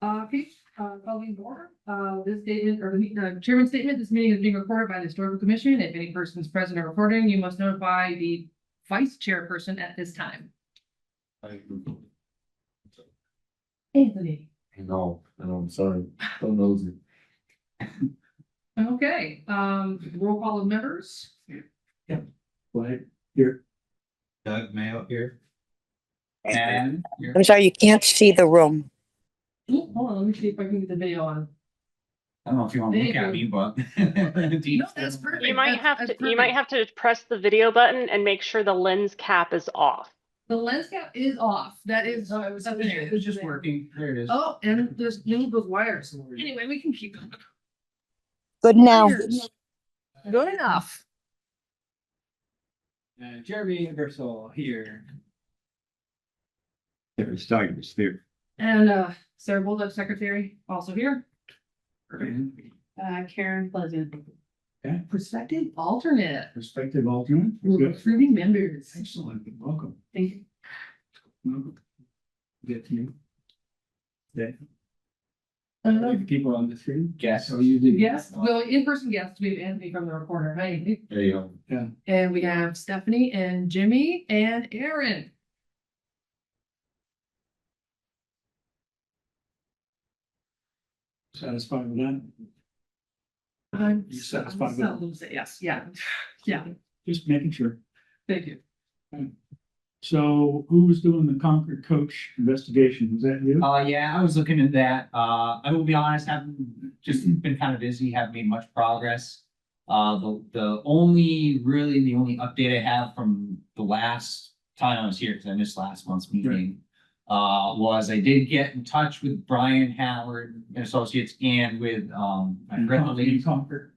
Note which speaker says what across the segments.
Speaker 1: Okay, calling to order. This statement or the chairman's statement, this meeting is being recorded by the Historical Commission. If any person is present or recording, you must notify the vice chairperson at this time. Anthony.
Speaker 2: No, I'm sorry. Don't know.
Speaker 1: Okay, roll call of members.
Speaker 2: Right here.
Speaker 3: Doug Mayo here. And here.
Speaker 4: I'm sorry, you can't see the room.
Speaker 1: Ooh, hold on, let me see if I can get the video on.
Speaker 3: I don't know if you want to look at me, but.
Speaker 1: No, that's perfect.
Speaker 5: You might
Speaker 1: That's
Speaker 5: you might have to press the video button and make sure the lens cap is off.
Speaker 1: The lens cap is off. That is.
Speaker 3: No, it was just working. There it is.
Speaker 1: Oh, and there's new those wires. Anyway, we can keep going.
Speaker 4: Good now.
Speaker 1: Wires. Good enough.
Speaker 3: Jeremy Ingersoll here.
Speaker 2: There, it's starting to steer.
Speaker 1: And Sarah Bulldog, secretary, also here.
Speaker 6: Karen Pleasant.
Speaker 2: Okay.
Speaker 1: Prospective alternate.
Speaker 2: Prospective alternate.
Speaker 1: We're
Speaker 2: Good.
Speaker 1: recruiting members.
Speaker 2: Excellent. Welcome.
Speaker 1: Thank you.
Speaker 2: Welcome. Good to you. Yeah.
Speaker 1: Uh,
Speaker 2: People on the screen.
Speaker 3: Guess.
Speaker 2: So you did.
Speaker 1: Yes, well, in-person guests, we have Anthony from the recorder. Hey,
Speaker 2: There you go.
Speaker 1: and we have Stephanie and Jimmy and Aaron.
Speaker 2: Satisfied with that?
Speaker 1: I'm
Speaker 2: You satisfied with
Speaker 1: seldom say yes, yeah, yeah,
Speaker 2: Just making sure.
Speaker 1: thank you.
Speaker 2: So who was doing the Concord coach investigation? Was that you?
Speaker 3: Yeah, I was looking at that. I will be honest, haven't just been kind of busy, haven't made much progress. The only update I have from the last time I was here, because I missed last month's meeting. Was I did get in touch with Brian Howard and Associates and with, I forgot the lady.
Speaker 2: Concord.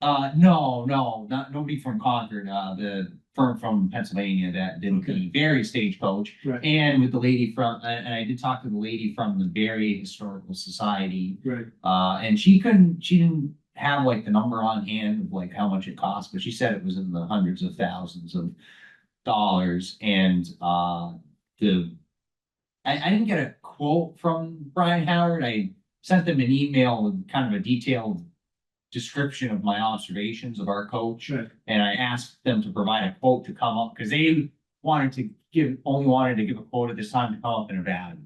Speaker 3: No, not nobody from Concord, the firm from Pennsylvania that did the Barry Stagecoach.
Speaker 2: Right.
Speaker 3: And with the lady from, and I did talk to the lady from the Barry Historical Society.
Speaker 2: Right.
Speaker 3: And she didn't have like the number on hand of like how much it cost, but she said it was in the hundreds of thousands of dollars. And, I didn't get a quote from Brian Howard. I sent them an email with kind of a detailed description of my observations of our coach.
Speaker 2: Right.
Speaker 3: And I asked them to provide a quote to come up, because they only wanted to give a quote at this time to come up and evaluate.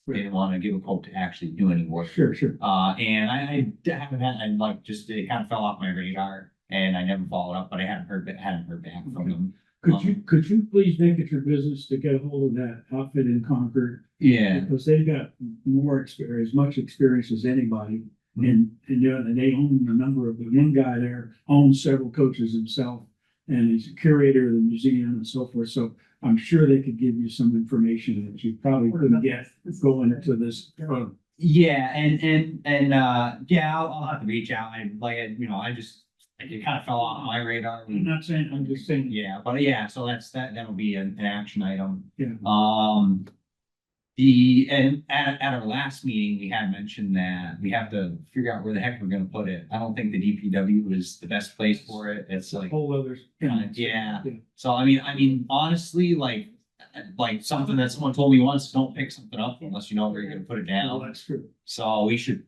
Speaker 3: They didn't want to give a quote to actually do any work.
Speaker 2: Sure.
Speaker 3: And I haven't had, and like, just, it kind of fell off my radar and I never followed up, but I hadn't heard back from them.
Speaker 2: Could you please make it your business to get a hold of that outfit in Concord?
Speaker 3: Yeah.
Speaker 2: Because they've got more experience, much experience as anybody. And you know, and they own a number of, the one guy there owns several coaches himself. And he's a curator of the museum and so forth. So I'm sure they could give you some information that you probably couldn't get going into this.
Speaker 3: Yeah, yeah, I'll have to reach out. It kind of fell off my radar.
Speaker 2: I'm not saying, I'm just saying.
Speaker 3: Yeah, but yeah, so that'll be an action item.
Speaker 2: Yeah.
Speaker 3: And at our last meeting, we had mentioned that we have to figure out where the heck we're gonna put it. I don't think the DPW is the best place for it. It's like,
Speaker 2: Whole other.
Speaker 3: yeah. So I mean, honestly, like something that someone told me once, don't pick something up unless you know where you're gonna put it
Speaker 2: No,
Speaker 3: down.
Speaker 2: that's true.
Speaker 3: So we should,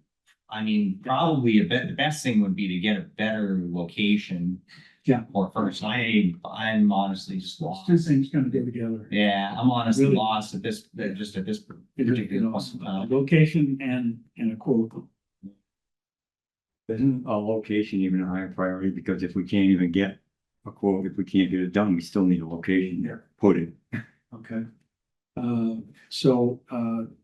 Speaker 3: probably the best thing would be to get a better location.
Speaker 2: Yeah.
Speaker 3: Or first, I'm honestly just
Speaker 2: Those
Speaker 3: lost.
Speaker 2: two things kind of go together.
Speaker 3: Yeah, I'm honestly
Speaker 2: Really?
Speaker 3: lost at this particular point in time.
Speaker 2: Location and a quote.
Speaker 7: Isn't a location even a higher priority? Because if we can't even get a quote, if we can't get it done, we still need a location to put it.
Speaker 2: Okay. So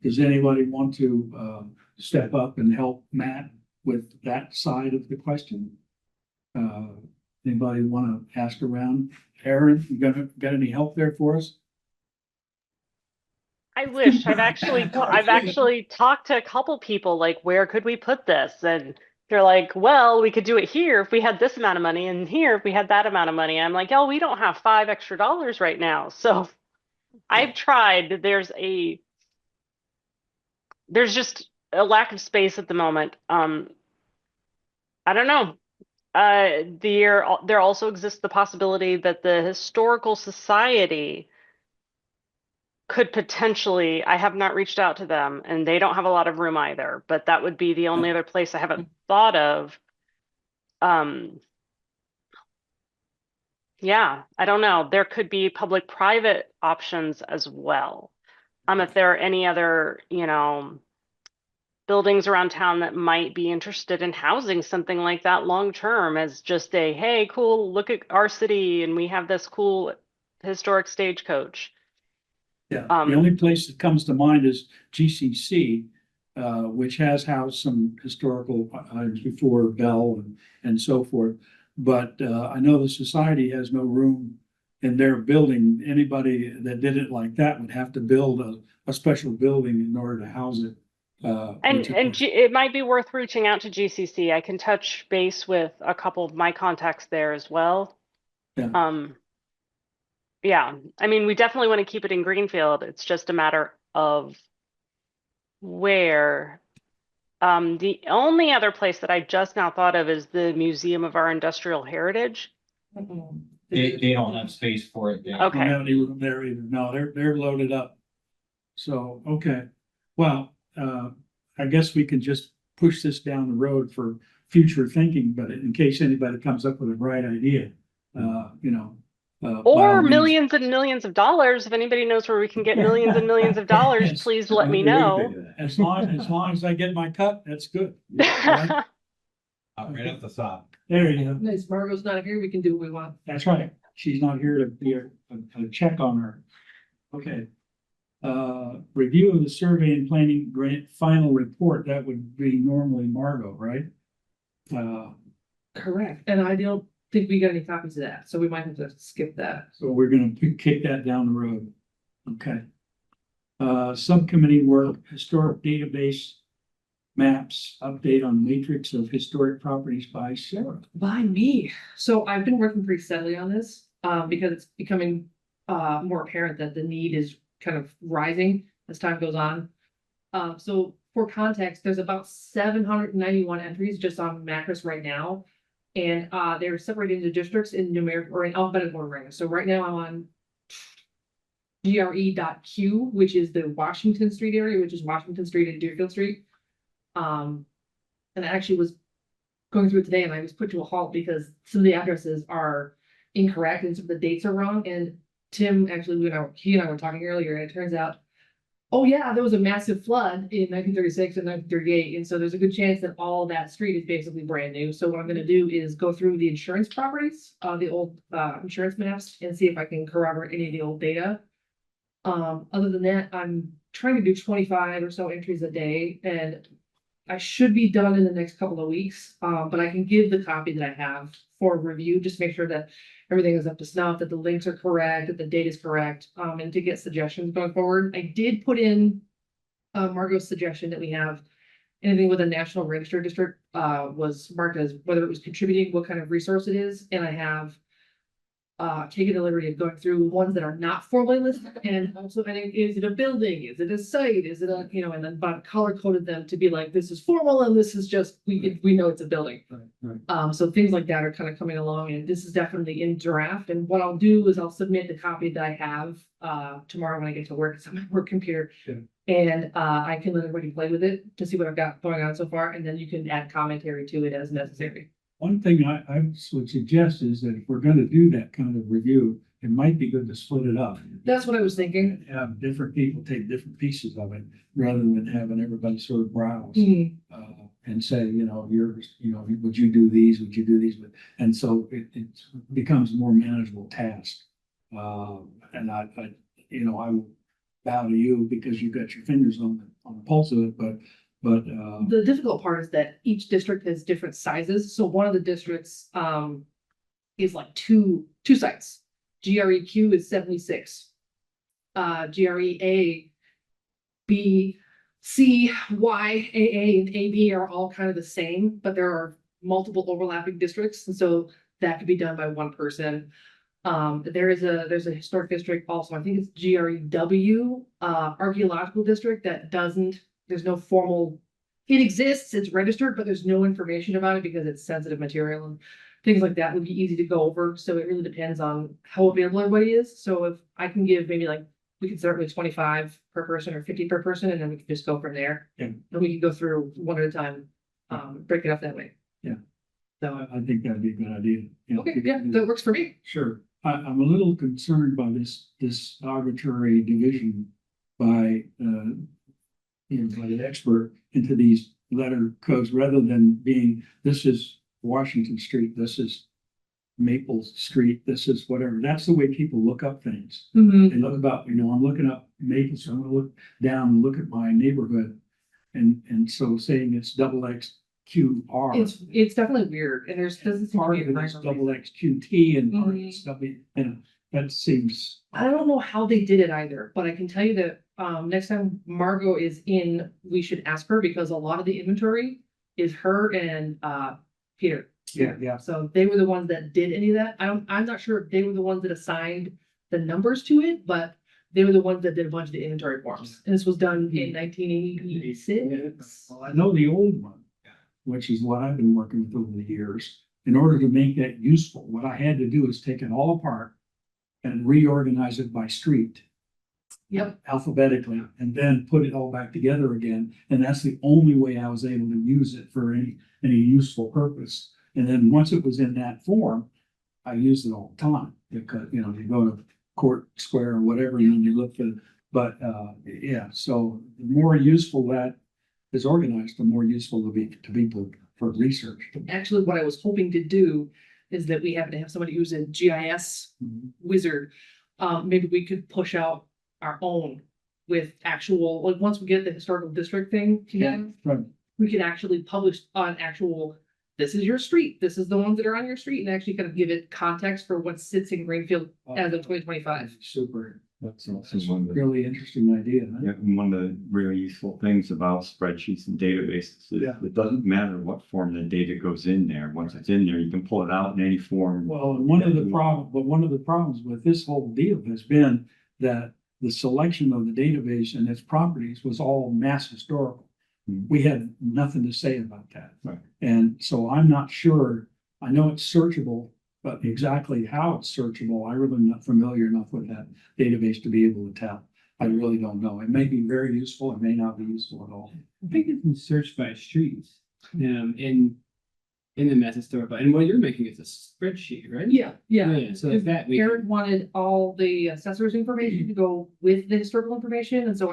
Speaker 2: does anybody want to step up and help Matt with that side of the question? Anybody want to ask around? Aaron, you got any help there for us?
Speaker 5: I wish I've actually talked to a couple people like, where could we put this? And they're like, well, we could do it here if we had this amount of money, and here if we had that amount of money. I'm like, oh, we don't have $5 extra right now. So I've tried. There's just a lack of space at the moment. I don't know. There also exists the possibility that the Historical Society could potentially, I have not reached out to them and they don't have a lot of room either, but that would be the only other place I haven't thought of. Yeah, I don't know. There could be public-private options as well. If there are any other, buildings around town that might be interested in housing something like that long term as just a, hey, cool, look at our city and we have this cool historic stagecoach.
Speaker 2: Yeah, the only place that comes to mind is GCC, which has housed some historical items before Bell and so forth. But I know the society has no room in their building. Anybody that did it like that would have to build a special building in order to house it.
Speaker 5: It might be worth reaching out to GCC. I can touch base with a couple of my contacts there as well.
Speaker 2: Yeah.
Speaker 5: Yeah, I mean, we definitely want to keep it in Greenfield. It's just a matter of where. The only other place that I just now thought of is the Museum of our Industrial Heritage.
Speaker 3: They don't have space for it there.
Speaker 5: Okay.
Speaker 2: Don't have any room there either. No, they're loaded up. So, okay. Well, I guess we can just push this down the road for future thinking, but in case anybody comes up with a bright idea, by all
Speaker 5: Or
Speaker 2: means.
Speaker 5: millions and millions of dollars. If anybody knows where we can get millions and millions of dollars,
Speaker 2: Yes.
Speaker 5: please let me know.
Speaker 2: As long as I get my cut, that's good. Right
Speaker 3: Right off the top.
Speaker 2: There you go.
Speaker 1: Nice, Margot's not here, we can do what we want.
Speaker 2: That's right. She's not here to be a check on her. Okay. Review of the survey and planning grant final report, that would be normally Margot, right?
Speaker 1: Correct. And I don't think we got any copies of that, so we might have to skip that.
Speaker 2: So we're gonna kick that down the road. Okay. Subcommittee work, historic database maps, update on matrix of historic properties by Sarah.
Speaker 1: By me. So I've been working pretty steadily on this, because it's becoming more apparent that the need is kind of rising as time goes on. So for context, there's about 791 entries just on Macris right now. And they're separated into districts in numeric or in alphabetical order. So right now I'm on GRE.Q, which is the Washington Street area, which is Washington Street and Deerfield Street. And I actually was going through it today and I was put to a halt because some of the addresses are incorrect and some of the dates are wrong. And Tim, actually, he and I were talking earlier, and it turns out, oh yeah, there was a massive flood in 1936 and 1938. And so there's a good chance that all that street is basically brand new. So what I'm gonna do is go through the insurance properties, the old insurance maps, and see if I can corroborate any of the old data. Other than that, I'm trying to do 25 or so entries a day, and I should be done in the next couple of weeks. But I can give the copy that I have for review, just make sure that everything is up to snuff, that the links are correct, that the data is correct, and to get suggestions going forward. I did put in Margot's suggestion that we have anything with a national register district was marked as whether it was contributing, what kind of resource it is, and I have taken the liberty of going through ones that are not formally listed, and also I think, is it a building, is it a site, is it a, and then but color coded them to be like, this is formal and this is just, we know it's a building.
Speaker 2: Right.
Speaker 1: So things like that are kind of coming along, and this is definitely in draft, and what I'll do is I'll submit the copy that I have tomorrow when I get to work. It's on my work computer.
Speaker 2: Sure.
Speaker 1: And I can let everybody play with it to see what I've got going on so far, and then you can add commentary to it as necessary.
Speaker 2: One thing I would suggest is that if we're gonna do that kind of review, it might be good to split it up.
Speaker 1: That's what I was thinking.
Speaker 2: Have different people take different pieces of it, rather than having everybody sort of browse. And say, would you do these, would you do these? And so it becomes a more manageable task. And I will bow to you because you've got your fingers on the pulse of it, but
Speaker 1: The difficult part is that each district has different sizes. So one of the districts is like two sites. GREQ is 76. GREA, B, C, Y, AA, and AB are all kind of the same, but there are multiple overlapping districts. And so that could be done by one person. There's a historic district also, I think it's GREW, archaeological district that there's no formal, it exists, it's registered, but there's no information about it because it's sensitive material and things like that would be easy to go over. So it really depends on how available everybody is. So if I can give maybe like we could start with 25 per person or 50 per person, and then we could just go from there.
Speaker 2: Yeah.
Speaker 1: And we can go through one at a time, break it up that way.
Speaker 2: Yeah.
Speaker 1: So,
Speaker 2: I think that'd be a good idea. You know,
Speaker 1: okay,
Speaker 2: people
Speaker 1: yeah,
Speaker 2: do
Speaker 1: that works for me.
Speaker 2: Sure. I'm a little concerned by this arbitrary division by, by the expert into these letter codes rather than being, this is Washington Street, this is Maple Street, this is whatever. That's the way people look up things.
Speaker 1: Mhm.
Speaker 2: They look about, I'm looking up Maple, so I'm gonna look down and look at my neighborhood. And so saying it's double XQR.
Speaker 1: It's definitely weird, and doesn't seem to
Speaker 2: Part
Speaker 1: be
Speaker 2: of
Speaker 1: a
Speaker 2: it
Speaker 1: rhyme
Speaker 2: is
Speaker 1: or
Speaker 2: double
Speaker 1: reason.
Speaker 2: XQT and part of
Speaker 1: Mhm.
Speaker 2: it's double, and that seems.
Speaker 1: I don't know how they did it either, but I can tell you that, next time Margot is in, we should ask her, because a lot of the inventory is her and, Peter.
Speaker 2: Yeah.
Speaker 1: So they were the ones that did any of that. I'm not sure if they were the ones that assigned the numbers to it, but they were the ones that did a bunch of the inventory forms. And this was done in 1986.
Speaker 2: Well, I know the old one, which is what I've been working with over the years. In order to make that useful, what I had to do is take it all apart and reorganize it by street.
Speaker 1: Yep.
Speaker 2: Alphabetically, and then put it all back together again. And that's the only way I was able to use it for any useful purpose. And then once it was in that form, I used it all the time because, you go to Court Square or whatever, and then you look for, but, yeah, so the more useful that is organized, the more useful it'll be to people for research.
Speaker 1: Actually, what I was hoping to do is that we happen to have somebody who's a GIS wizard. Maybe we could push out our own with actual, like, once we get the historical district thing together,
Speaker 2: Right.
Speaker 1: we can actually publish on actual, this is your street, this is the ones that are on your street, and actually kind of give it context for what sits in Greenfield as of 2025.
Speaker 2: Super.
Speaker 7: That's also
Speaker 2: That's a
Speaker 7: one of the,
Speaker 2: really interesting idea. huh?
Speaker 7: yeah, and one of the really useful things about spreadsheets and databases is
Speaker 2: Yeah.
Speaker 7: it doesn't matter what form the data goes in there. Once it's in there, you can pull it out in any form.
Speaker 2: Well, and one of the problems with this whole deal has been that the selection of the database and its properties was all mass historical.
Speaker 7: Hmm.
Speaker 2: We had nothing to say about that.
Speaker 7: Right.
Speaker 2: And so I'm not sure, I know it's searchable, but exactly how it's searchable, I really am not familiar enough with that database to be able to tell. I really don't know. It may be very useful, it may not be useful at all.
Speaker 6: I think you can search by streets, in the Mass Historical, and what you're making is a spreadsheet, right?
Speaker 1: Yeah.
Speaker 6: So if that, we,
Speaker 1: Eric wanted all the assessors information to go with the historical information, and so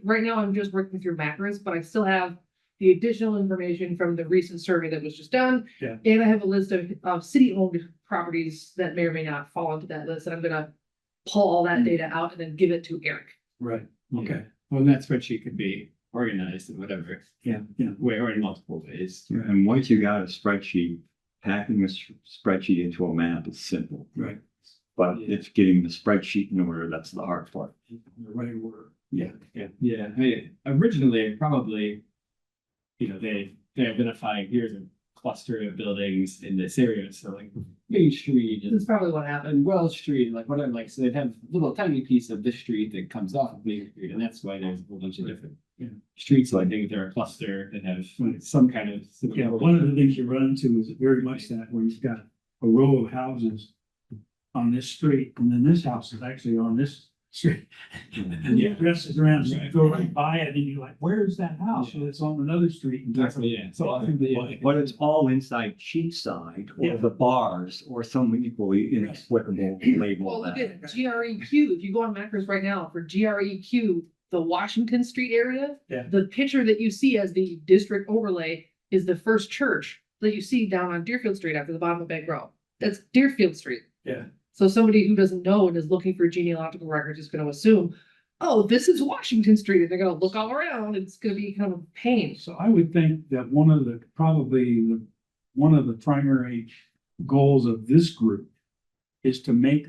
Speaker 1: right now I'm just working through macros, but I still have the additional information from the recent survey that was just done.
Speaker 2: Yeah.
Speaker 1: And I have a list of city-owned properties that may or may not fall into that list, and I'm gonna pull all that data out and then give it to Eric.
Speaker 2: Right. Okay.
Speaker 6: well, that spreadsheet could be organized in whatever
Speaker 2: Yeah.
Speaker 6: way or in multiple ways.
Speaker 7: And once you got a spreadsheet, packing a spreadsheet into a map is simple.
Speaker 2: Right.
Speaker 7: But
Speaker 6: Yeah.
Speaker 7: it's getting the spreadsheet in order, that's the hard part.
Speaker 2: The right word.
Speaker 6: Yeah. I mean, originally, probably, they identify, here's a cluster of buildings in this area, so like Main Street and
Speaker 1: That's probably what happened.
Speaker 6: and Wells Street, like whatever, like, so they'd have a little tiny piece of this street that comes off of Main Street, and that's why there's a whole bunch of different.
Speaker 2: Yeah.
Speaker 6: Streets, so I think they're a cluster that have
Speaker 2: Right.
Speaker 6: some kind of.
Speaker 2: Yeah, one of the things you run into is very much that where you've got a row of houses on this street, and then this house is actually on this street. And the address is around, so you go right by it, and you're like, where's that house? Well, it's on another street.
Speaker 6: Exactly, yeah, so I think the.
Speaker 7: But it's all inside Cheapside
Speaker 2: Yeah.
Speaker 7: or the bars or some equally inexplicable label.
Speaker 1: Well, look
Speaker 7: that.
Speaker 1: at GREQ, if you go on macros right now for GREQ, the Washington Street area.
Speaker 2: Yeah.
Speaker 1: The picture that you see as the district overlay is the first church that you see down on Deerfield Street after the bottom of Bank Row. That's Deerfield Street.
Speaker 2: Yeah.
Speaker 1: So somebody who doesn't know and is looking for genealogical records is gonna assume, oh, this is Washington Street, and they're gonna look all around, and it's gonna be kind of a pain.
Speaker 2: So I would think that one of the primary goals of this group is to make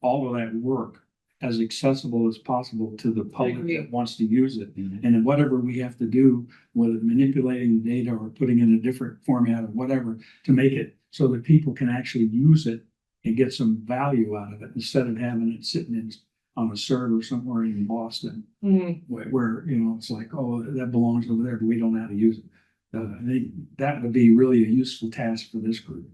Speaker 2: all of that work as accessible as possible to the public
Speaker 1: agree.
Speaker 2: that wants to use it.
Speaker 7: Mhm.
Speaker 2: And then whatever we have to do, whether manipulating the data or putting in a different format or whatever, to make it so that people can actually use it and get some value out of it instead of having it sitting on a server somewhere in Boston
Speaker 1: Mhm.
Speaker 2: where, it's like, oh, that belongs over there, but we don't know how to use it. I think that would be really a useful task for this group.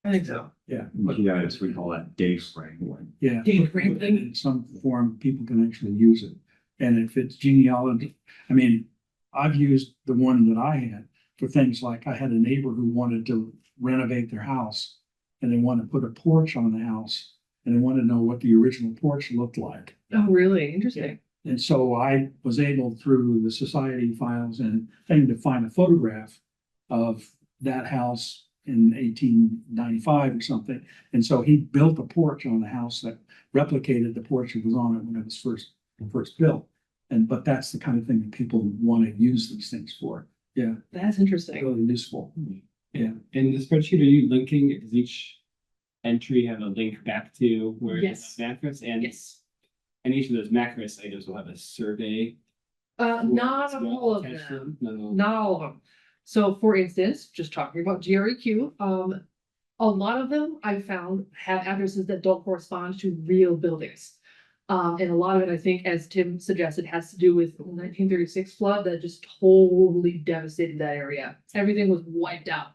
Speaker 1: I think so.
Speaker 2: Yeah.
Speaker 7: GIS, we call that data frame.
Speaker 2: Yeah.
Speaker 1: Data frame thing.
Speaker 2: In some form, people can actually use it. And if it's genealogy, I mean, I've used the one that I had for things like I had a neighbor who wanted to renovate their house. And they wanted to put a porch on the house and they wanted to know what the original porch looked like.
Speaker 1: Oh, really? Interesting.
Speaker 2: And so I was able through the society files and thing to find a photograph of that house in 1895 or something. And so he built a porch on the house that replicated the porch that was on it when it was first built. But that's the kind of thing that people want to use these things for. Yeah,
Speaker 1: That's interesting.
Speaker 2: really useful. Yeah.
Speaker 6: In the spreadsheet, are you linking, does each entry have a link back to where it's
Speaker 1: Yes.
Speaker 6: macros? And
Speaker 1: Yes.
Speaker 6: and each of those macros items will have a survey.
Speaker 1: Not
Speaker 6: as well
Speaker 1: all of
Speaker 6: attached to
Speaker 1: them.
Speaker 6: No.
Speaker 1: Not all of them. So for instance, just talking about GREQ, a lot of them I found have addresses that don't correspond to real buildings. And a lot of it, I think, as Tim suggested, has to do with the 1936 flood that just totally devastated that area. Everything was wiped out.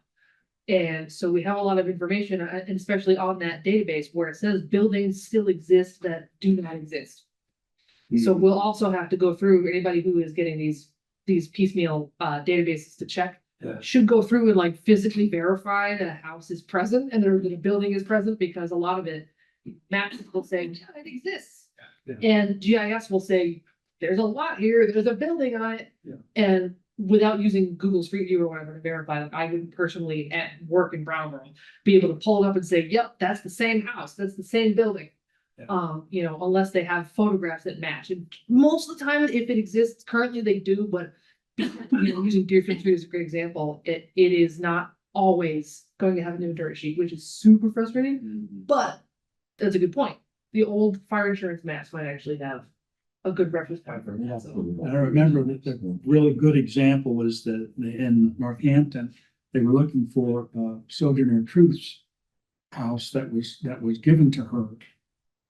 Speaker 1: And so we have a lot of information, and especially on that database where it says buildings still exist that do not exist. So we'll also have to go through anybody who is getting these piecemeal databases to check.
Speaker 2: Yeah.
Speaker 1: Should go through and like physically verify that a house is present and that a building is present, because a lot of it, maps will say, yeah, it exists.
Speaker 2: Yeah.
Speaker 1: And GIS will say, there's a lot here, there's a building on it.
Speaker 2: Yeah.
Speaker 1: And without using Google Street View or whatever to verify, like I would personally at work in Brown World, be able to pull it up and say, yep, that's the same house, that's the same building.
Speaker 2: Yeah.
Speaker 1: You know, unless they have photographs that match. And most of the time, if it exists, currently they do, but you know, using Deerfield Street is a great example. It is not always going to have an inventory sheet, which is super frustrating, but that's a good point. The old fire insurance maps might actually have a good reference point for that. So.
Speaker 2: And I remember that the really good example is that in Northampton, they were looking for Sojourner Truth's house that was given to her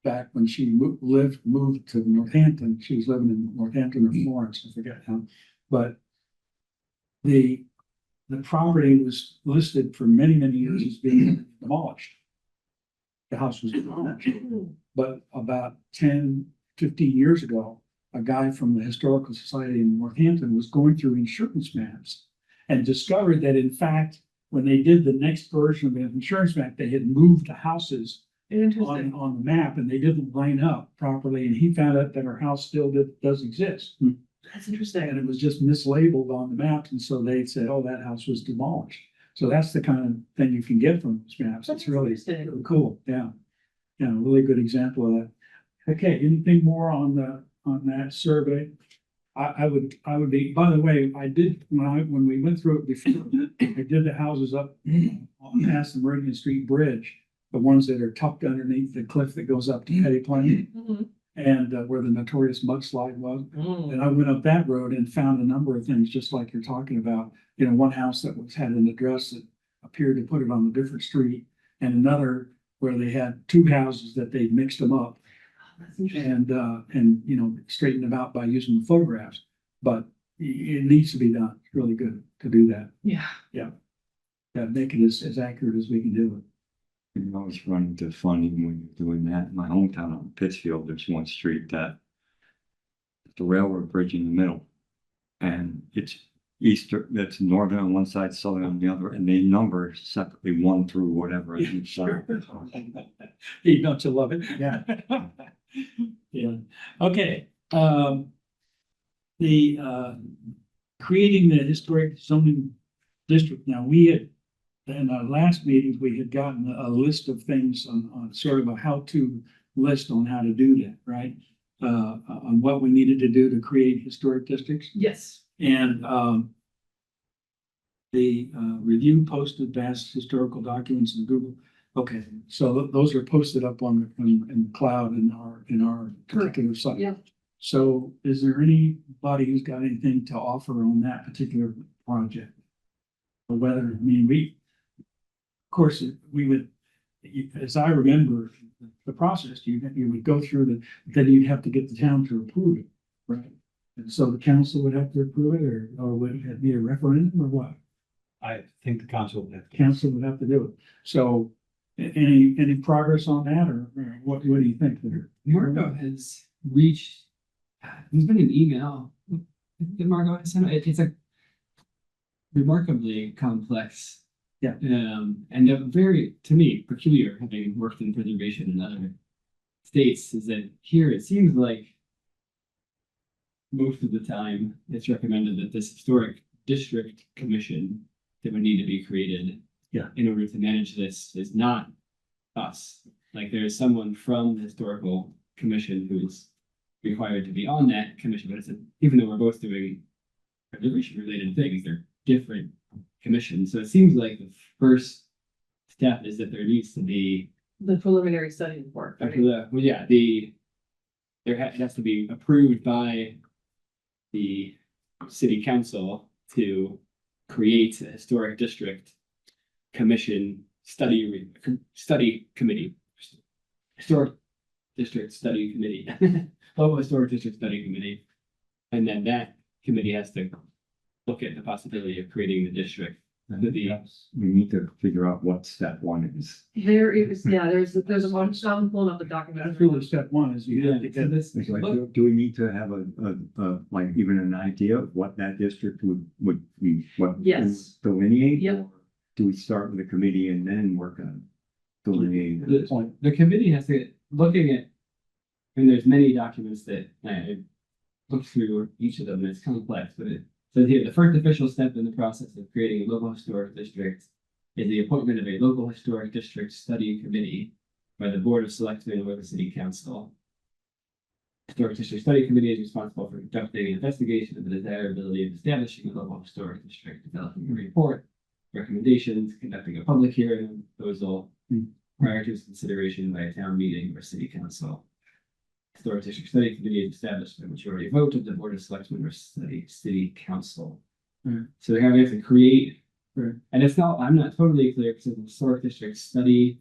Speaker 2: back when she moved to Northampton. She was living in Northampton or Florence, I forget how. But the property was listed for many, many years as being demolished. The house was demolished, but about 10, 15 years ago, a guy from the Historical Society in Northampton was going through insurance maps and discovered that in fact, when they did the next version of the insurance map, they had moved the houses
Speaker 1: Interesting.
Speaker 2: on the map and they didn't line up properly. And he found out that her house still does exist.
Speaker 1: That's interesting.
Speaker 2: And it was just mislabeled on the maps. And so they said, oh, that house was demolished. So that's the kind of thing you can get from those maps.
Speaker 1: That's
Speaker 2: It's really
Speaker 1: interesting.
Speaker 2: cool. Yeah. Yeah, really good example of that. Okay, anything more on that survey? I would be, by the way, I did, when we went through it before, I did the houses up past the Meridian Street Bridge, the ones that are tucked underneath the cliff that goes up to Petty Plain
Speaker 1: Mhm.
Speaker 2: and where the notorious mudslide was.
Speaker 1: Mm.
Speaker 2: And I went up that road and found a number of things, just like you're talking about. You know, one house that had an address that appeared to put it on a different street, and another where they had two houses that they mixed them up
Speaker 1: That's interesting.
Speaker 2: and you know, straightened them out by using the photographs. But it needs to be done. It's really good to do that.
Speaker 1: Yeah.
Speaker 2: Yeah, make it as accurate as we can do it.
Speaker 7: You always run into funding when you're doing that. In my hometown of Pittsfield, there's one street that the railroad bridge in the middle. And it's that's northern on one side, southern on the other, and they number separately 1 through whatever. each side.
Speaker 2: Don't you love it? Yeah. Yeah, okay. Creating the historic zoning district. Now, we had, in our last meetings, we had gotten a list of things on sort of a how-to list on how to do that, right? On what we needed to do to create historic districts.
Speaker 1: Yes.
Speaker 2: And the review posted vast historical documents in Google. Okay, so those are posted up in the cloud in our particular site.
Speaker 1: Yeah.
Speaker 2: So is there anybody who's got anything to offer on that particular project? Or whether, I mean, of course, we would, as I remember the process, you would go through then you'd have to get the town to approve it, right? And so the council would have to approve it, or would it be a referendum, or what?
Speaker 8: I think the council would have.
Speaker 2: Council would have to do it. So Any progress on that, or what do you think there?
Speaker 6: Marco has reached, there's been an email that Marco has sent. It's a remarkably complex.
Speaker 2: Yeah.
Speaker 6: And a very, to me, peculiar, having worked in preservation in other states, is that here it seems like most of the time it's recommended that this historic district commission that would need to be created.
Speaker 2: Yeah.
Speaker 6: In order to manage this is not us. Like there's someone from the historical commission who's required to be on that commission, but even though we're both doing preservation related things, they're different commissions. So it seems like the first step is that there needs to be
Speaker 1: The preliminary study report. right?
Speaker 6: it has to be approved by the city council to create a historic district commission study committee. Historic district study committee, local historic district study committee. And then that committee has to look at the possibility of creating the district.
Speaker 7: We need to figure out what step one is.
Speaker 1: There is, yeah, there's a one, I'm pulling up the document.
Speaker 2: That's really step one, is you have to
Speaker 6: So
Speaker 2: get
Speaker 6: this,
Speaker 7: It's like, do we need to have like even an idea of what that district would be, what?
Speaker 1: Yes.
Speaker 7: Delineate?
Speaker 1: Yep.
Speaker 7: Or do we start with the committee and then work on delineating?
Speaker 6: the committee has to, looking at, and there's many documents that I looked through each of them, and it's complex, but it says here, the first official step in the process of creating a local historic district is the appointment of a local historic district study committee by the Board of Selectmen or the City Council. Historic District Study Committee is responsible for conducting an investigation of the desirability of establishing a local historic district, developing a report, recommendations, conducting a public hearing on the proposal prior to its consideration by a town meeting or city council. Historic District Study Committee is established by majority vote of the Board of Selectmen or city council. So they have to create, and it's not, I'm not totally clear because it's the Historic District Study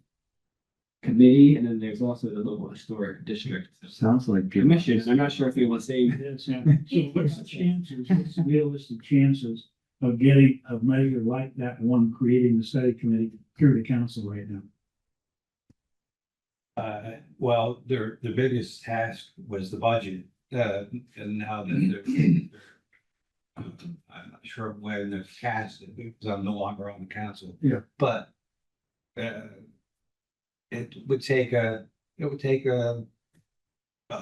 Speaker 6: Committee, and then there's also the local historic district
Speaker 7: Sounds like.
Speaker 6: commission, and I'm not sure if they're the same.
Speaker 2: Yes, yeah. So what's the chances, what's the realistic chances of getting a measure like that one, creating the study committee through the council right now?
Speaker 8: Well, the biggest task was the budget, and now that they're I'm not sure when they're cast, because I'm no longer on the council.
Speaker 2: Yeah.
Speaker 8: But, it would take about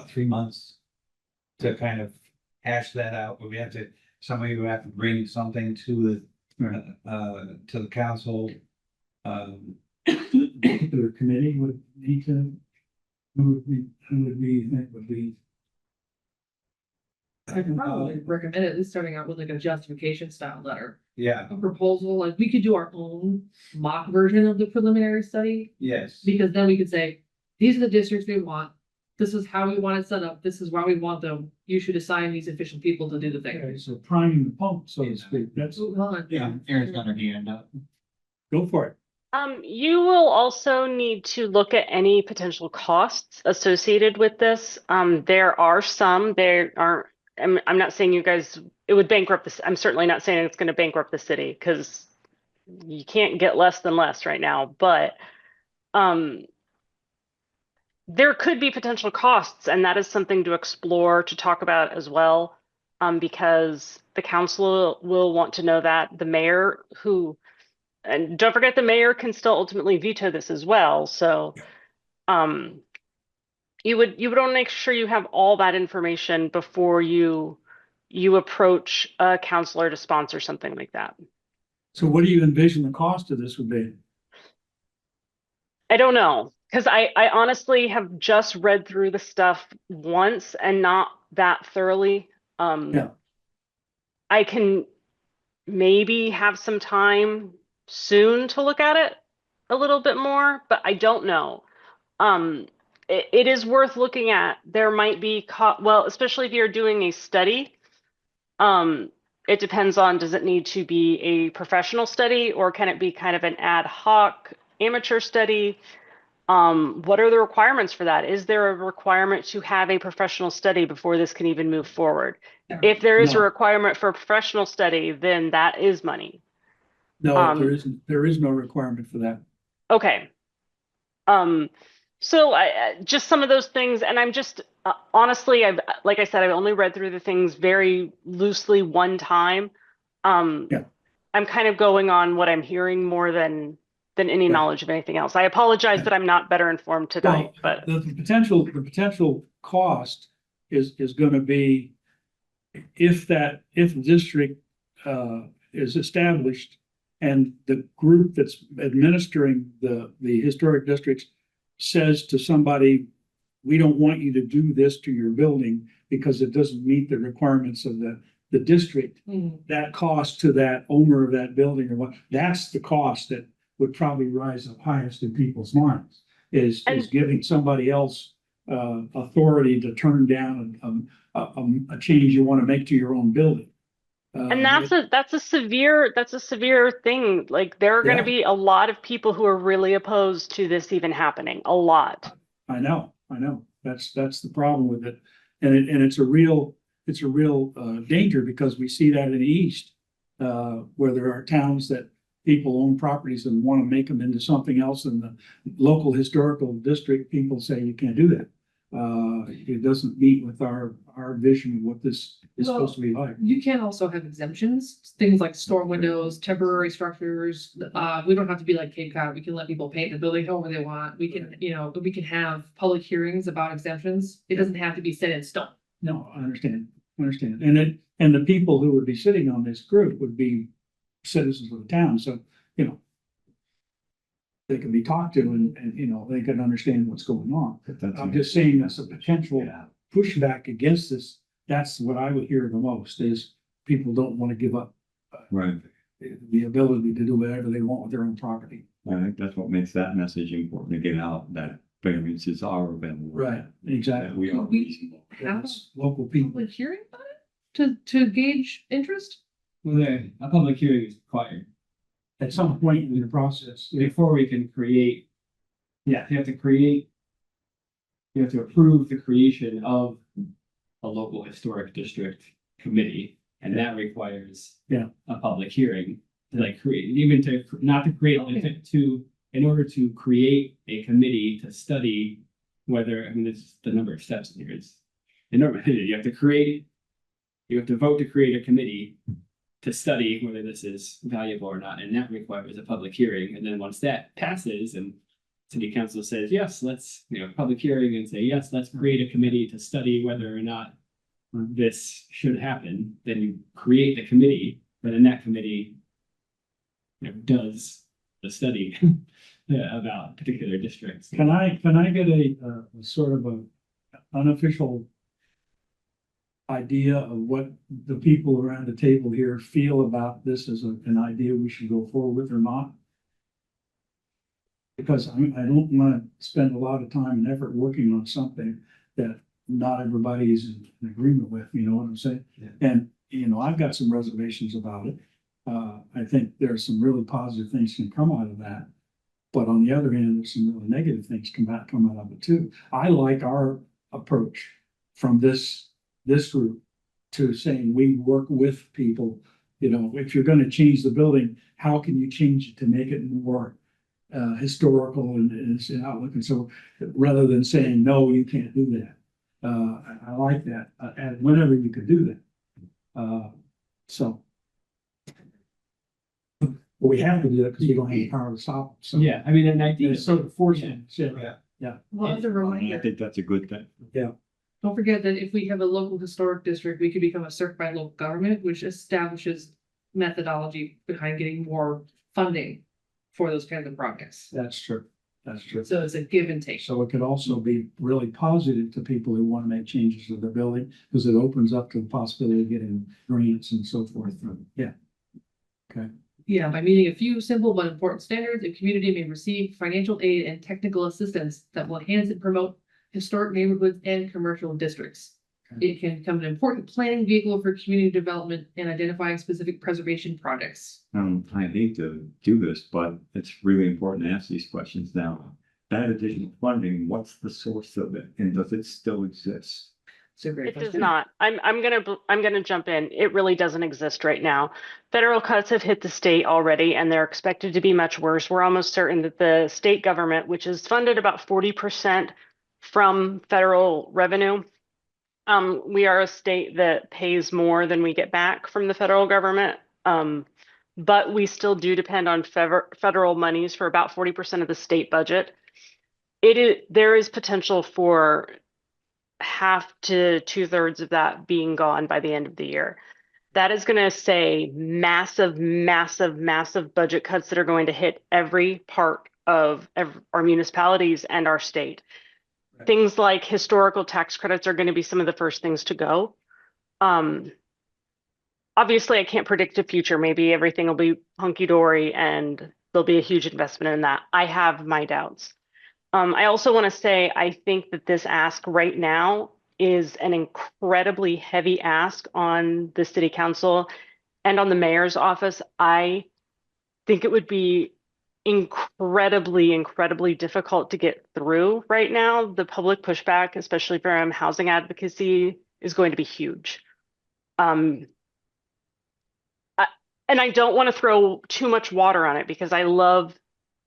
Speaker 8: 3 months to kind of hash that out, but somebody would have to bring something to the council.
Speaker 2: The committee would need to, who would be, you think would be?
Speaker 1: I'd probably recommend at least starting out with like a justification style letter,
Speaker 8: Yeah,
Speaker 1: a proposal, like we could do our own mock version of the preliminary study.
Speaker 8: yes.
Speaker 1: Because then we could say, these are the districts we want, this is how we want it set up, this is why we want them, you should assign these efficient people to do the
Speaker 2: Okay,
Speaker 1: thing.
Speaker 2: so priming the pump, so to speak, that's,
Speaker 1: Hold on.
Speaker 8: Yeah.
Speaker 3: Aaron's got her hand up.
Speaker 2: go for it.
Speaker 5: You will also need to look at any potential costs associated with this. There are some, there aren't, I'm not saying you guys, it would bankrupt this. I'm certainly not saying it's going to bankrupt the city because you can't get less than less right now, but there could be potential costs, and that is something to explore, to talk about as well, because the council will want to know that. The mayor and don't forget the mayor can still ultimately veto this as well. So you would want to make sure you have all that information before you approach a counselor to sponsor something like that.
Speaker 2: So what do you envision the cost of this would be?
Speaker 5: I don't know, because I honestly have just read through the stuff once and not that thoroughly.
Speaker 2: Yeah.
Speaker 5: I can maybe have some time soon to look at it a little bit more, but I don't know. It is worth looking at. There might be well, especially if you're doing a study. It depends on, does it need to be a professional study or can it be kind of an ad hoc amateur study? What are the requirements for that? Is there a requirement to have a professional study before this can even move forward? If there is a
Speaker 2: No.
Speaker 5: requirement for a professional study, then that is money.
Speaker 2: No, there isn't, there is no requirement for that.
Speaker 5: Okay. So just some of those things, and I'm just honestly, like I said, I've only read through the things very loosely one time.
Speaker 2: Yeah.
Speaker 5: I'm kind of going on what I'm hearing more than any
Speaker 2: Right.
Speaker 5: knowledge of anything else. I apologize that I'm not better informed tonight,
Speaker 2: Well,
Speaker 5: but
Speaker 2: the potential cost is gonna be if the district is established and the group that's administering the historic districts says to somebody, we don't want you to do this to your building because it doesn't meet the requirements of the district. That cost to that owner of that building or what, that's the cost that would probably rise up highest in people's minds, is giving somebody else authority to turn down a change you want to make to your own building.
Speaker 5: and that's a severe thing. Like there are going to
Speaker 2: Yeah.
Speaker 5: be a lot of people who are really opposed to this even happening. A lot.
Speaker 2: I know. That's the problem with it. And it's a real danger because we see that in the east. Where there are towns that people own properties and want to make them into something else, and the local historical district people say you can't do that. It doesn't meet with our vision of what this is supposed to be like.
Speaker 1: You can also have exemptions, things like store windows, temporary structures. We don't have to be like Cape Cod. We can let people paint the building however they want. We can, we can have public hearings about exemptions. It doesn't have to be set in stone.
Speaker 2: No, I understand. And the people who would be sitting on this group would be citizens of the town, so, they can be talked to and, they can understand what's going on. I'm just saying that's a potential pushback against this. That's what I would hear the most is people don't want to give up
Speaker 7: Right.
Speaker 2: the ability to do whatever they want with their own property.
Speaker 7: I think that's what makes that message important to get out, that variances are available.
Speaker 2: Right,
Speaker 7: That
Speaker 2: exactly.
Speaker 7: we are
Speaker 1: We
Speaker 7: reasonable.
Speaker 1: have
Speaker 2: That's local people.
Speaker 1: public hearing about it to gauge interest.
Speaker 6: Well, a public hearing is required
Speaker 2: At some point in the process.
Speaker 6: before we can create. Yeah, you have to approve the creation of a local historic district committee, and that requires
Speaker 2: Yeah.
Speaker 6: a public hearing to like create, even to, not to create,
Speaker 1: Okay.
Speaker 6: in order to create a committee to study whether, I mean, it's the number of steps here is enormous. You have to vote to create a committee to study whether this is valuable or not, and that requires a public hearing. And then once that passes and city council says, yes, let's, public hearing and say, yes, let's create a committee to study whether or not this should happen, then you create the committee, but then that committee does the study about particular districts.
Speaker 2: Can I get a sort of a unofficial idea of what the people around the table here feel about this as an idea we should go forward with or not? Because I don't want to spend a lot of time and effort working on something that not everybody is in agreement with, you know what I'm saying?
Speaker 8: Yeah.
Speaker 2: And, I've got some reservations about it. I think there's some really positive things can come out of that. But on the other hand, there's some really negative things come out of it too. I like our approach from this group to saying we work with people. If you're gonna change the building, how can you change it to make it more historical and its outlook? And so rather than saying, no, you can't do that. I like that, and whenever you could do that. So. But we have to do that because we don't have the power to stop it. So
Speaker 6: Yeah, I mean, an idea.
Speaker 2: it's sort of forcing. Yeah.
Speaker 1: Well, as a
Speaker 7: I
Speaker 1: reminder,
Speaker 7: think that's a good thing.
Speaker 1: don't forget that if we have a local historic district, we could become a certified local government, which establishes methodology behind getting more funding for those kinds of projects.
Speaker 2: That's true.
Speaker 1: So it's a give and take.
Speaker 2: So it could also be really positive to people who want to make changes to their building because it opens up to the possibility of getting grants and so forth. Yeah. Okay.
Speaker 1: Yeah, by meeting a few simple but important standards, a community may receive financial aid and technical assistance that will enhance and promote historic neighborhoods and commercial districts.
Speaker 2: Okay.
Speaker 1: It can become an important planning vehicle for community development and identifying specific preservation projects.
Speaker 7: I hate to do this, but it's really important to ask these questions now. That additional funding, what's the source of it and does it still exist?
Speaker 1: So great.
Speaker 5: It does not. I'm gonna jump in. It really doesn't exist right now. Federal cuts have hit the state already, and they're expected to be much worse. We're almost certain that the state government, which is funded about 40% from federal revenue, we are a state that pays more than we get back from the federal government. But we still do depend on federal monies for about 40% of the state budget. There is potential for half to 2/3 of that being gone by the end of the year. That is going to say massive, massive, massive budget cuts that are going to hit every part of our municipalities and our state.
Speaker 2: Right.
Speaker 5: Things like historical tax credits are going to be some of the first things to go. Obviously, I can't predict the future. Maybe everything will be hunky-dory and there'll be a huge investment in that. I have my doubts. I also want to say, I think that this ask right now is an incredibly heavy ask on the city council and on the mayor's office. I think it would be incredibly, incredibly difficult to get through right now. The public pushback, especially from housing advocacy, is going to be huge. And I don't want to throw too much water on it because I love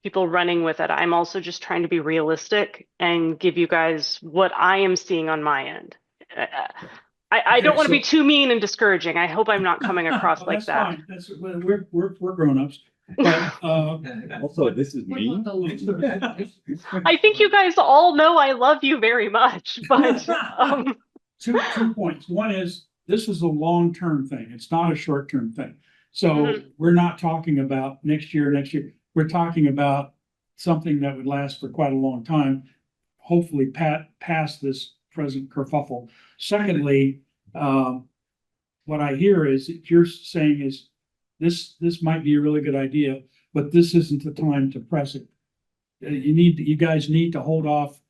Speaker 5: people running with it. I'm also just trying to be realistic and give you guys what I am seeing on my end. I don't want to be too mean and discouraging. I hope I'm not coming across like
Speaker 2: That's
Speaker 5: that.
Speaker 2: fine. That's, we're grown-ups, but,
Speaker 7: Also, this is mean.
Speaker 5: I think you guys all know I love you very much, but
Speaker 2: two points. One is, this is a long-term thing. It's not a short-term thing. So
Speaker 5: Mhm.
Speaker 2: we're not talking about next year. We're talking about something that would last for quite a long time. Hopefully past this present kerfuffle. Secondly, what I hear is that you're saying is this might be a really good idea, but this isn't the time to press it. You guys need to hold off,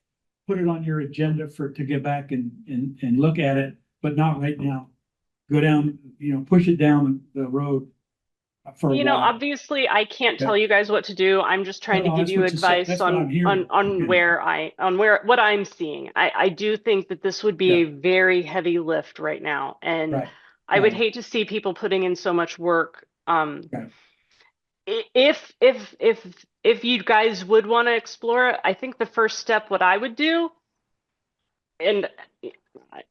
Speaker 2: put it on your agenda to get back and look at it, but not right now. Go down, push it down the road for a
Speaker 5: you know,
Speaker 2: while.
Speaker 5: obviously I can't tell you guys what to do. I'm just trying
Speaker 2: No,
Speaker 5: to give
Speaker 2: that's
Speaker 5: you
Speaker 2: what you said.
Speaker 5: advice
Speaker 2: That's what I'm hearing.
Speaker 5: on what I'm seeing. I do think that this would be a very heavy lift right now. And
Speaker 2: Right.
Speaker 5: I would
Speaker 2: Right.
Speaker 5: hate to see people putting in so much work.
Speaker 2: Right.
Speaker 5: If you guys would want to explore it, I think the first step, what I would do, and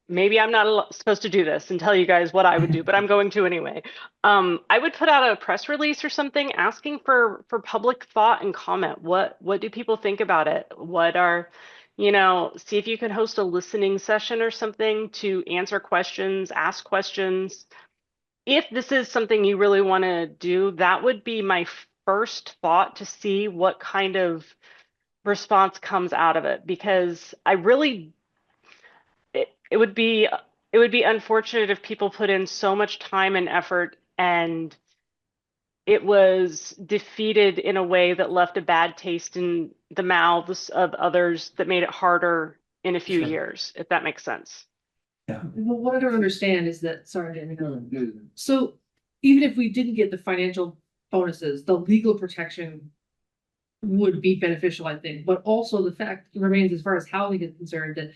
Speaker 5: maybe I'm not supposed to do this and tell you guys what I would do, but I'm going to anyway. I would put out a press release or something asking for public thought and comment. What do people think about it? See if you can host a listening session or something to answer questions, ask questions. If this is something you really want to do, that would be my first thought to see what kind of response comes out of it, because I really it would be unfortunate if people put in so much time and effort and it was defeated in a way that left a bad taste in the mouths of others that made it harder in a few years, if that makes sense.
Speaker 1: Well, what I don't understand is that, sorry, I didn't know. So even if we didn't get the financial bonuses, the legal protection would be beneficial, I think, but also the fact remains, as far as housing is concerned, that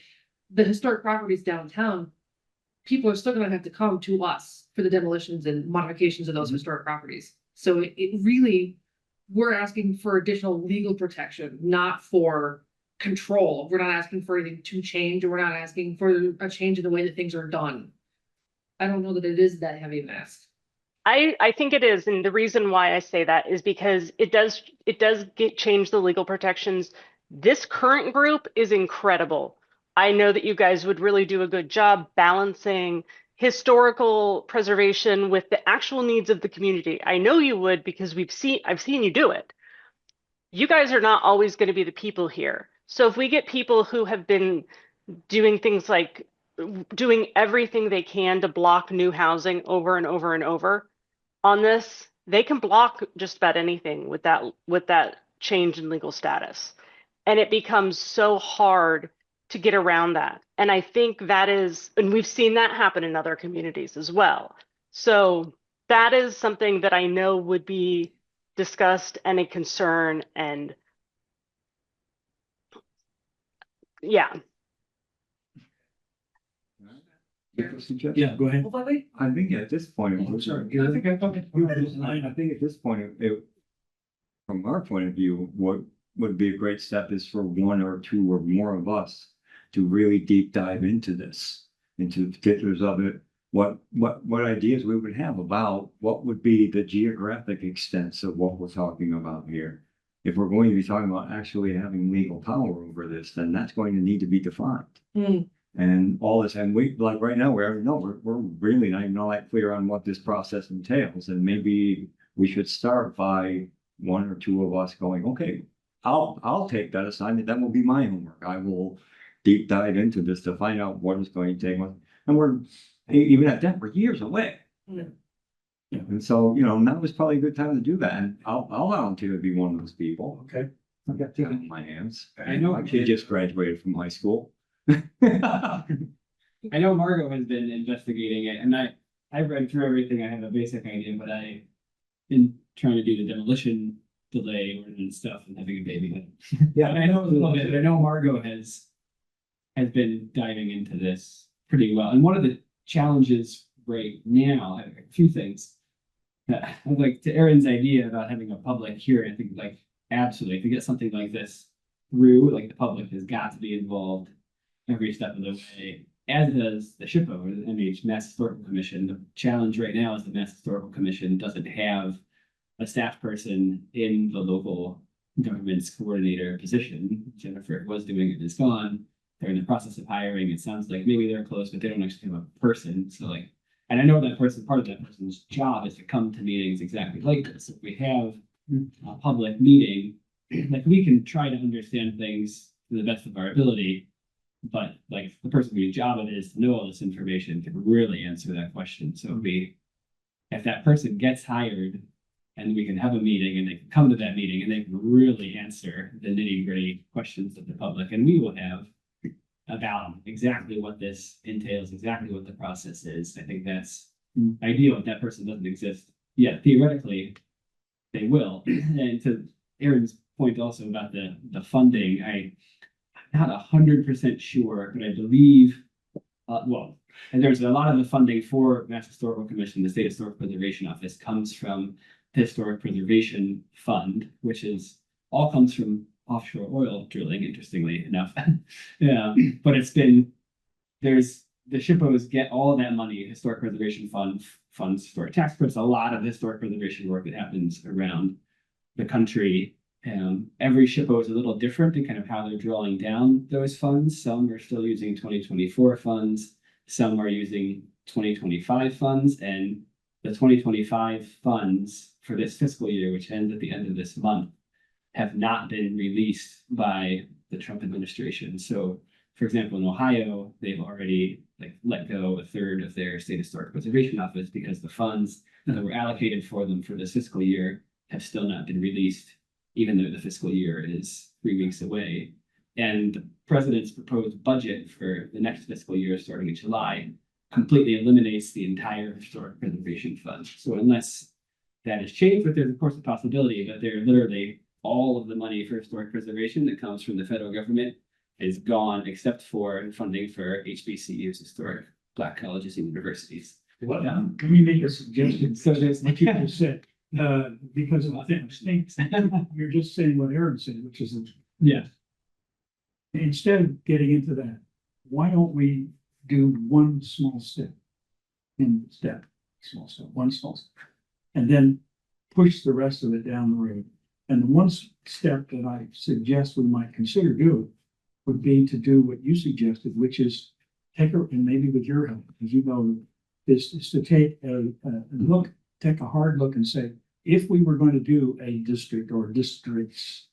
Speaker 1: the historic properties downtown, people are still gonna have to come to us for the demolitions and modifications of those historic properties. So it really, we're asking for additional legal protection, not for control. We're not asking for anything to change, or we're not asking for a change in the way that things are done. I don't know that it is that heavy of an ask.
Speaker 5: I think it is, and the reason why I say that is because it does change the legal protections. This current group is incredible. I know that you guys would really do a good job balancing historical preservation with the actual needs of the community. I know you would, because I've seen you do it. You guys are not always going to be the people here. So if we get people who have been doing things like doing everything they can to block new housing over and over and over on this, they can block just about anything with that change in legal status. And it becomes so hard to get around that. And I think and we've seen that happen in other communities as well. So that is something that I know would be discussed and a concern, and yeah.
Speaker 2: Yeah, go ahead.
Speaker 7: I think at this point.
Speaker 2: I'm sorry. I think I thought you were just lying.
Speaker 7: I think at this point, from our point of view, what would be a great step is for one or two or more of us to really deep dive into this, into the particulars of it, what ideas we would have about what would be the geographic extents of what we're talking about here. If we're going to be talking about actually having legal power over this, then that's going to need to be defined.
Speaker 1: Mm.
Speaker 7: And all this, and we, like right now, we already know, we're really not even all that clear on what this process entails. And maybe we should start by one or two of us going, okay, I'll take that assignment. That will be my homework. I will deep dive into this to find out what it's going to take. And we're, even at that, we're years away.
Speaker 1: Mm.
Speaker 7: Yeah, and so, now is probably a good time to do that. And I'll volunteer to be one of those people.
Speaker 2: Okay.
Speaker 7: I've got time in my hands.
Speaker 6: I know
Speaker 7: My kid just graduated from high school.
Speaker 6: I know Margot has been investigating it, and I've read through everything. I have a basic idea, but I've been trying to do the demolition delay ordinance stuff and having a baby.
Speaker 7: Yeah.
Speaker 6: And I know a little bit, but I know Margot has been diving into this pretty well. And one of the challenges right now, I have a few things. Like to Aaron's idea about having a public hearing, I think absolutely to get something like this through, like the public has got to be involved every step of the way, as does the SHPO or the MH Mass Historical Commission. The challenge right now is the Mass Historical Commission doesn't have a staff person in the local government's coordinator position. Jennifer was doing it, is gone. They're in the process of hiring. It sounds like maybe they're close, but they don't actually have a person. So and I know that person, part of that person's job is to come to meetings exactly like this. If we have a public meeting, we can try to understand things to the best of our ability, but the person whose job it is to know all this information can really answer that question. So if that person gets hired and we can have a meeting and they can come to that meeting and they can really answer the nitty-gritty questions of the public, and we will have about exactly what this entails, exactly what the process is. I think that's ideal. If that person doesn't exist, yeah, theoretically they will. And to Aaron's point also about the funding, I'm not 100% sure, but I believe, and there's a lot of the funding for Mass Historical Commission, the State Historic Preservation Office, comes from the Historic Preservation Fund, which all comes from offshore oil drilling, interestingly enough. Yeah, but the SHPOs get all of that money, Historic Preservation Fund funds historic tax credits, a lot of historic preservation work that happens around the country. Every SHPO is a little different in kind of how they're drawing down those funds. Some are still using 2024 funds, some are using 2025 funds, and the 2025 funds for this fiscal year, which ends at the end of this month, have not been released by the Trump administration. So, for example, in Ohio, they've already let go a third of their state historic preservation office because the funds that were allocated for them for this fiscal year have still not been released, even though the fiscal year is 3 weeks away. And the president's proposed budget for the next fiscal year, starting in July, completely eliminates the entire historic preservation fund. So unless that is changed, but there's of course a possibility that they're literally all of the money for historic preservation that comes from the federal government is gone, except for funding for HBCUs, historic Black colleges and universities.
Speaker 2: Let me make a suggestion.
Speaker 6: So there's
Speaker 2: What you just said, because I think you're just saying what Aaron said, which is
Speaker 6: yeah.
Speaker 2: instead of getting into that, why don't we do one small step? One small step, and then push the rest of it down the road. And the one step that I suggest we might consider doing would be to do what you suggested, which is and maybe with your help, as you know, is to take take a hard look and say, if we were going to do a district or districts,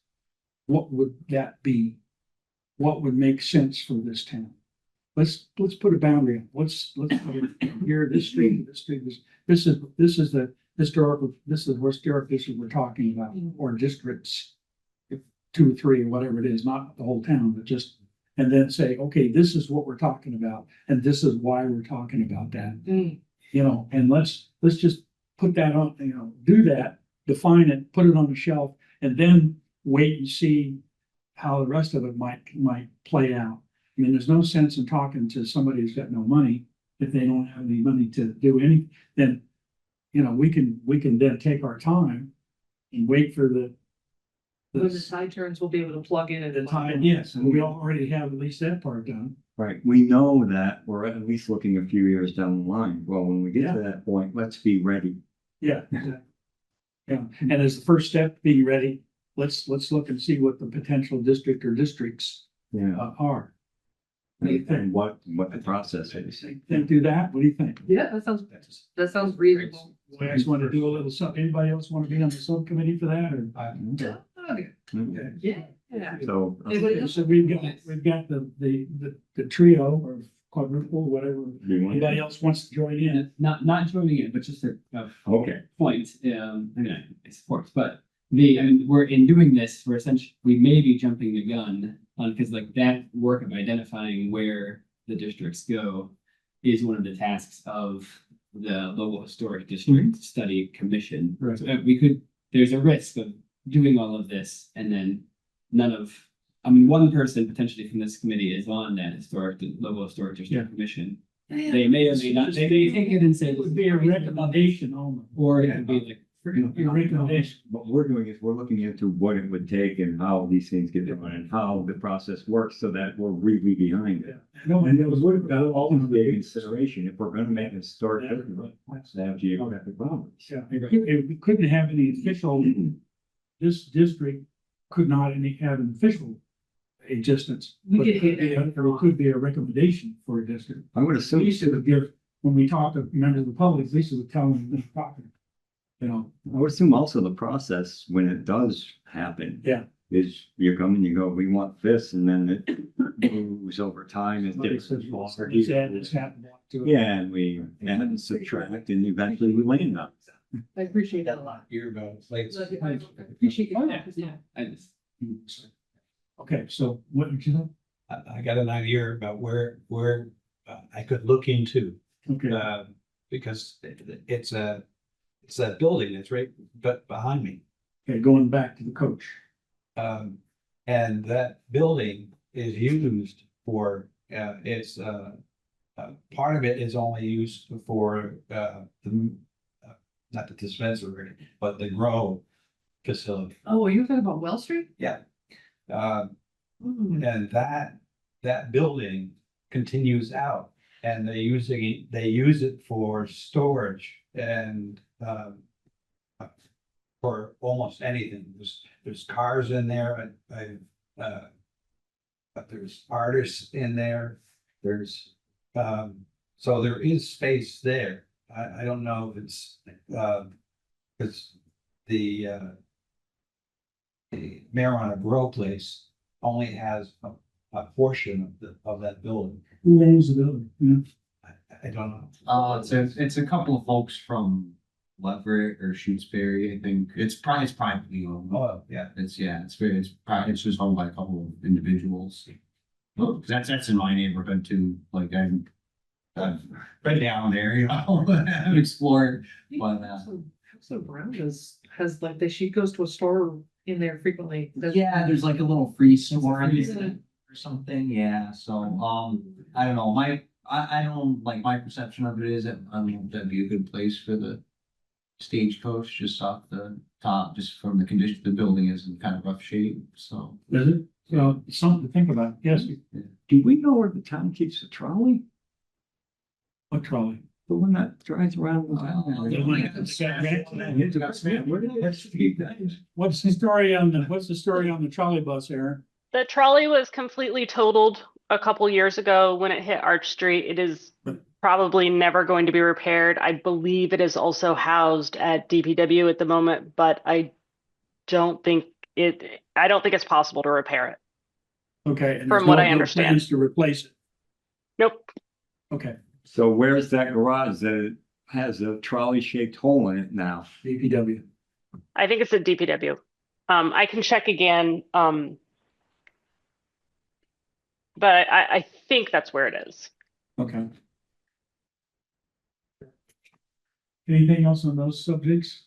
Speaker 2: what would that be? What would make sense for this town? Let's put a boundary on. Let's put it here, this street, this is the historic district we're talking about, or districts, 2 or 3 or whatever it is, not the whole town, but just, and then say, okay, this is what we're talking about, and this is why we're talking about that. And let's just put that on, do that, define it, put it on the shelf, and then wait and see how the rest of it might play out. I mean, there's no sense in talking to somebody who's got no money if they don't have any money to do any, then, you know, we can then take our time and wait for the
Speaker 1: When the tide turns, we'll be able to plug in and.
Speaker 2: the time, yes, and we already have at least that part done.
Speaker 7: Right, we know that we're at least looking a few years down the line. Well, when we get to that point, let's be ready.
Speaker 2: Yeah. exactly. Yeah, and as the first step, being ready, let's look and see what the potential district or districts
Speaker 7: Yeah.
Speaker 2: are. What do you think?
Speaker 7: And what the process is.
Speaker 2: Then do that, what do you think?
Speaker 1: Yeah, that sounds reasonable.
Speaker 2: You guys want to do a little something, anybody else want to be on the subcommittee for that, or?
Speaker 1: Okay.
Speaker 7: Okay.
Speaker 1: Yeah.
Speaker 7: So.
Speaker 1: Anybody else?
Speaker 2: So we've got the trio or quadruple, whatever,
Speaker 7: you want-
Speaker 2: anybody else wants to join in?
Speaker 6: Not joining it, but just a
Speaker 7: Okay,
Speaker 6: point, I mean, I support, but I mean, we're in doing this, we're essentially, we may be jumping the gun on, because like that work of identifying where the districts go is one of the tasks of the local historic district study commission.
Speaker 2: Right.
Speaker 6: So there's a risk of doing all of this and then one person potentially from this committee is on that local historic district commission. They may or may not, they may take it and say.
Speaker 2: It would be a recommendation only.
Speaker 6: Or it could be like,
Speaker 2: Your recommendation.
Speaker 7: what we're doing is we're looking into what it would take and how these things get done and how the process works so that we're really behind it. And it would all be a consideration if we're gonna make a historic, let's have geographic boundaries.
Speaker 2: Yeah, we couldn't have any official, this district could not have an official existence.
Speaker 1: We
Speaker 2: but
Speaker 1: could hit it.
Speaker 2: It could be a recommendation for a district.
Speaker 7: I would assume.
Speaker 2: Lisa would give, when we talk to members of the public, Lisa would tell them, they're talking. You know,
Speaker 7: I would assume also the process, when it does happen.
Speaker 2: Yeah.
Speaker 7: Is you come and you go, we want this, and then it moves over time. It's
Speaker 2: somebody
Speaker 7: different.
Speaker 2: says, well, let's add this happened to it.
Speaker 7: Yeah, and we add and subtract and eventually we land on.
Speaker 1: I appreciate that a lot.
Speaker 8: Year ago, it's like.
Speaker 1: I appreciate
Speaker 2: Oh,
Speaker 1: that, yeah.
Speaker 6: I just.
Speaker 2: Okay, so what did you think?
Speaker 8: I got an idea about where I could look into,
Speaker 2: Okay,
Speaker 8: because it's a building that's right behind me.
Speaker 2: okay, going back to the coach.
Speaker 8: And that building is used for, part of it is only used for, not the dispensary, but the grow facility.
Speaker 1: Oh, are you talking about Well Street?
Speaker 8: And that building continues out and they use it for storage and, for almost anything. There's cars in there. But there's artists in there. There's, so there is space there. I don't know if it's, because the marijuana grow place only has a portion of that building.
Speaker 2: Who owns the building? Yeah.
Speaker 8: I don't know.
Speaker 3: It's a couple of folks from Leverett or Shutesbury, I think. It's privately owned.
Speaker 8: Oh, yeah.
Speaker 3: It's it's just owned by a couple of individuals. Oh, that's in my neighborhood too. Like I've been down there, you know, I've explored. But
Speaker 1: So Brown has like, she goes to a store in there frequently.
Speaker 3: yeah, there's like a little free store in
Speaker 1: free
Speaker 3: there
Speaker 1: zone.
Speaker 3: or something. Yeah. So I don't know. I don't like my perception of it is that that'd be a good place for the stagecoach just off the top, just from the condition the building is in kind of rough shape. So
Speaker 2: Is it? So something to think about. Yes,
Speaker 7: Do we know where the town keeps the trolley?
Speaker 2: what trolley?
Speaker 7: The one that drives around.
Speaker 2: The one that's got red-
Speaker 7: Where did they keep that?
Speaker 2: What's the story on the trolley bus, Aaron?
Speaker 5: The trolley was completely totaled a couple years ago when it hit Arch Street. It is probably never going to be repaired. I believe it is also housed at DPW at the moment, but I don't think it's possible to repair it.
Speaker 2: Okay. and
Speaker 5: From
Speaker 2: there's
Speaker 5: what I
Speaker 2: no
Speaker 5: understand.
Speaker 2: plans to replace it.
Speaker 5: Nope.
Speaker 2: Okay,
Speaker 7: So where's that garage that has a trolley shaped hole in it now?
Speaker 2: DPW.
Speaker 5: I think it's at DPW. I can check again. But I think that's where it is.
Speaker 2: Okay. Anything else on those subjects?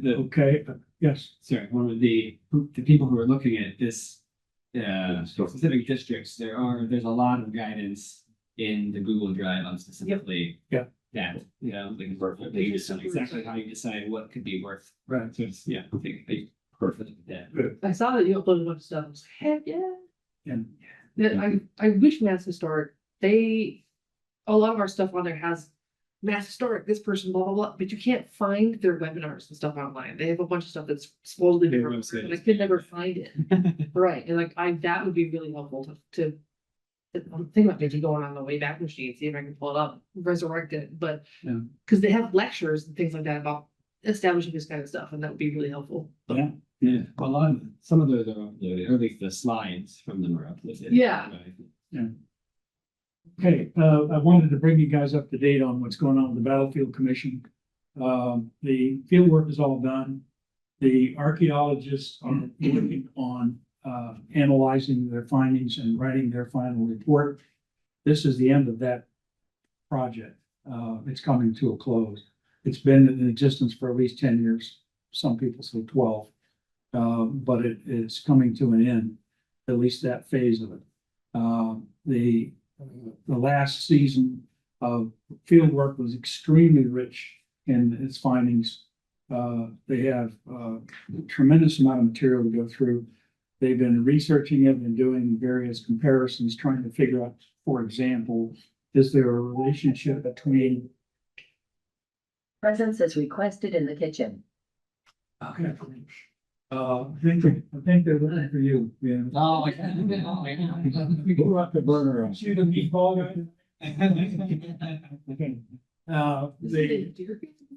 Speaker 2: Okay, yes.
Speaker 6: Sorry, one of the people who are looking at this specific districts, there's a lot of guidance in the Google Drive on specifically.
Speaker 2: Yeah.
Speaker 6: That, you know, like perfect, they just know exactly how you decide what could be worth.
Speaker 2: Right.
Speaker 6: So it's, yeah, I think they perfect, yeah.
Speaker 1: I saw that you uploaded a bunch of stuff. I was like, heck yeah.
Speaker 2: And
Speaker 1: Yeah, I wish Mass Historic, a lot of our stuff on there has Mass Historic, this person, blah, blah, blah, but you can't find their webinars and stuff online. They have a bunch of stuff that's supposedly
Speaker 6: Their
Speaker 1: been
Speaker 6: website
Speaker 1: and I
Speaker 6: is-
Speaker 1: could never find it. Right, and like, that would be really helpful to. I'm thinking about maybe going on the Wayback Machine, see if I can pull it up, resurrect it, but.
Speaker 2: Yeah.
Speaker 1: Cause they have lectures and things like that about establishing this kind of stuff, and that would be really helpful.
Speaker 2: yeah,
Speaker 6: Yeah, well, a lot of, some of those are uploaded, or at least the slides from them are uploaded.
Speaker 1: Yeah.
Speaker 6: Right.
Speaker 2: okay, I wanted to bring you guys up to date on what's going on with the Battlefield Commission. The field work is all done. The archaeologists are working on analyzing their findings and writing their final report. This is the end of that project. It's coming to a close. It's been in existence for at least 10 years. Some people say 12. But it's coming to an end, at least that phase of it. The last season of field work was extremely rich in its findings. They have a tremendous amount of material to go through. They've been researching it and doing various comparisons, trying to figure out, for example, is there a relationship between
Speaker 9: Presence is requested in the kitchen.
Speaker 2: okay. I think they're looking for you, yeah.
Speaker 3: Oh, yeah.
Speaker 2: Go up the burner. See the meatball guy? Okay.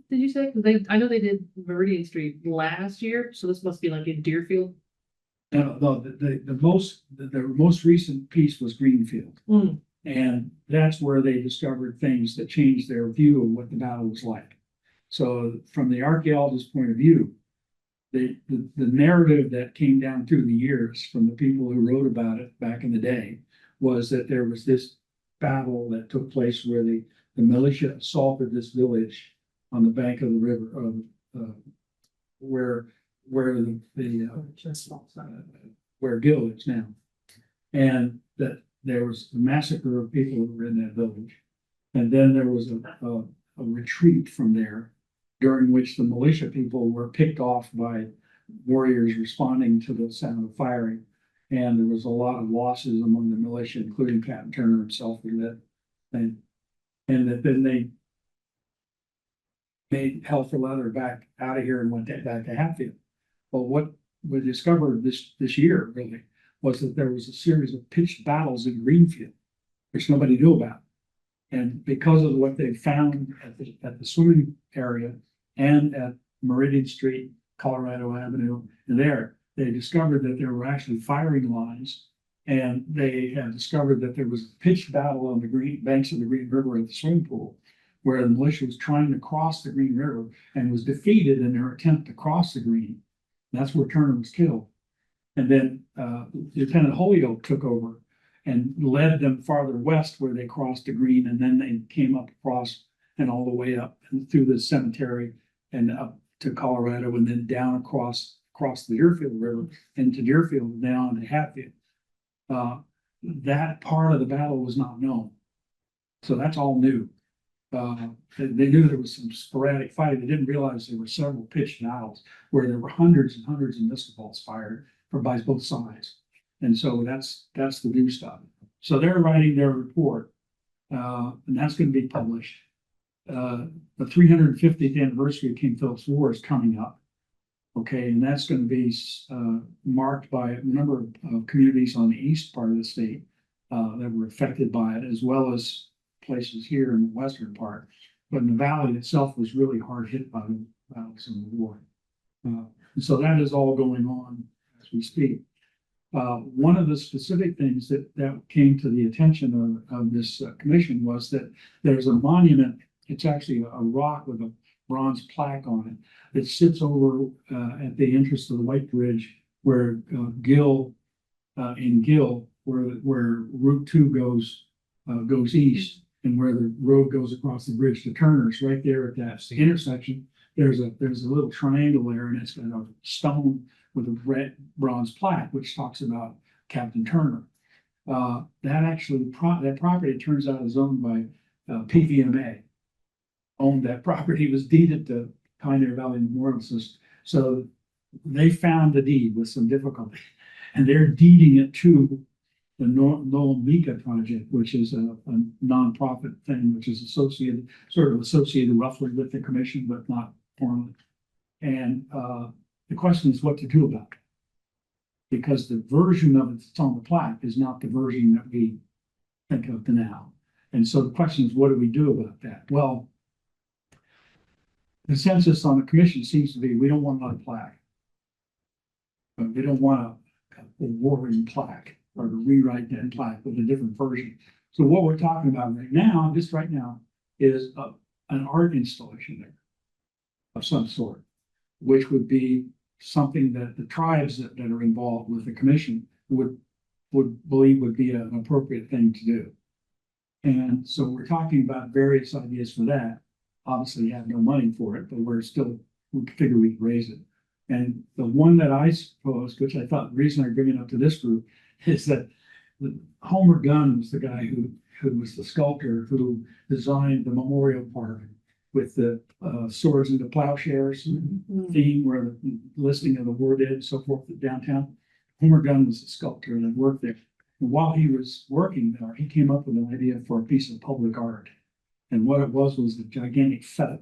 Speaker 1: Did you say? 'Cause I know they did Meridian Street last year, so this must be like in Deerfield.
Speaker 2: No, the most recent piece was Greenfield.
Speaker 1: Hmm.
Speaker 2: And that's where they discovered things that changed their view of what the battle was like. So from the archaeologist's point of view, the narrative that came down through the years from the people who wrote about it back in the day was that there was this battle that took place where the militia assaulted this village on the bank of the river, where where Gill is now. And that there was a massacre of people who were in that village. And then there was a retreat from there, during which the militia people were picked off by warriors responding to the sound of firing. And there was a lot of losses among the militia, including Captain Turner himself, and that then they made hell for leather back out of here and went back to Hatfield. Well, what we discovered this year really was that there was a series of pitched battles in Greenfield, which nobody knew about. And because of what they found at the swimming area and at Meridian Street, Colorado Avenue, and they discovered that there were actually firing lines. And they had discovered that there was a pitched battle on the green banks of the Green River at the swimming pool, where the militia was trying to cross the Green River and was defeated in their attempt to cross the Green. That's where Turner was killed. And then Lieutenant Holyoke took over and led them farther west where they crossed the Green, and then they came up across and all the way up and through the cemetery and up to Colorado, and then down across the Deerfield River into Deerfield and down to Hatfield. That part of the battle was not known. So that's all new. They knew there was some sporadic fighting. They didn't realize there were several pitched battles where there were hundreds and hundreds of missile balls fired by both sides. And so that's the new stuff. So they're writing their report, and that's going to be published. The 350th anniversary of King Philip's War is coming up. Okay, and that's going to be marked by a number of communities on the east part of the state that were affected by it, as well as places here in the western part. But in the valley itself was really hard hit by the battles in the war. And so that is all going on as we speak. One of the specific things that came to the attention of this commission was that there's a monument. It's actually a rock with a bronze plaque on it that sits over at the entrance to the White Bridge where Gill, where Route 2 goes east, and where the road goes across the bridge to Turner's, right there at that intersection. There's a little triangle there, and it's got a stone with a red bronze plaque, which talks about Captain Turner. that actually, that property, it turns out, is owned by, PVMA. Owned that property, was deeded to Pioneer Valley Memorial System. So they found the deed with some difficulty, and they're deeding it to the Noel Mika Project, which is a nonprofit thing, which is associated roughly with the commission, but not formally. And the question is what to do about it. Because the version of it that's on the plaque is not the version that we think of now. And so the question is, what do we do about that? Well, the consensus on the commission seems to be, we don't want another plaque. But we don't want a warring plaque or to rewrite that plaque with a different version. So what we're talking about right now, just right now, is an art installation there of some sort, which would be something that the tribes that are involved with the commission would believe would be an appropriate thing to do. And so we're talking about various ideas for that. Obviously, have no money for it, but we figure we can raise it. And the one that I proposed, which I thought the reason I bring it up to this group, is that Homer Gunn was the guy who was the sculptor who designed the memorial park with the swords and the plowshares theme, where the listing of the war dead and so forth downtown. Homer Gunn was the sculptor and had worked there. And while he was working there, he came up with an idea for a piece of public art. And what it was a gigantic feather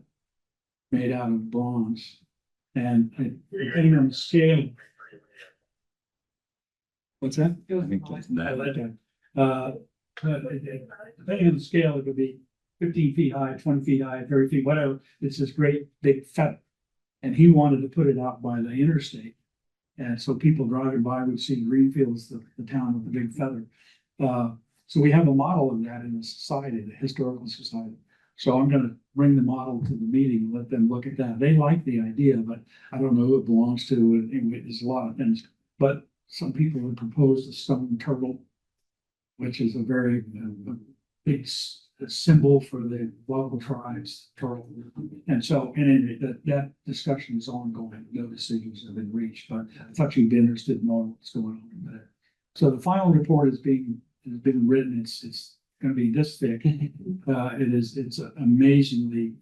Speaker 2: made out of bronze. And depending on the scale. What's that?
Speaker 7: I think that's that.
Speaker 2: Depending on the scale, it could be 15 feet high, 20 feet high, 30 feet, whatever. It's this great big feather. And he wanted to put it out by the interstate. And so people driving by would see Greenfield's the town with the big feather. So we have a model of that in the society, the historical society. So I'm gonna bring the model to the meeting and let them look at that. They like the idea, but I don't know who it belongs to. And there's a lot of things. But some people have proposed a stone turtle, which is a very big symbol for the local tribes, turtle. And so, that discussion is ongoing. No decisions have been reached, but I thought you'd be interested in knowing what's going on there. So the final report has been written. It's going to be this thick. It's amazingly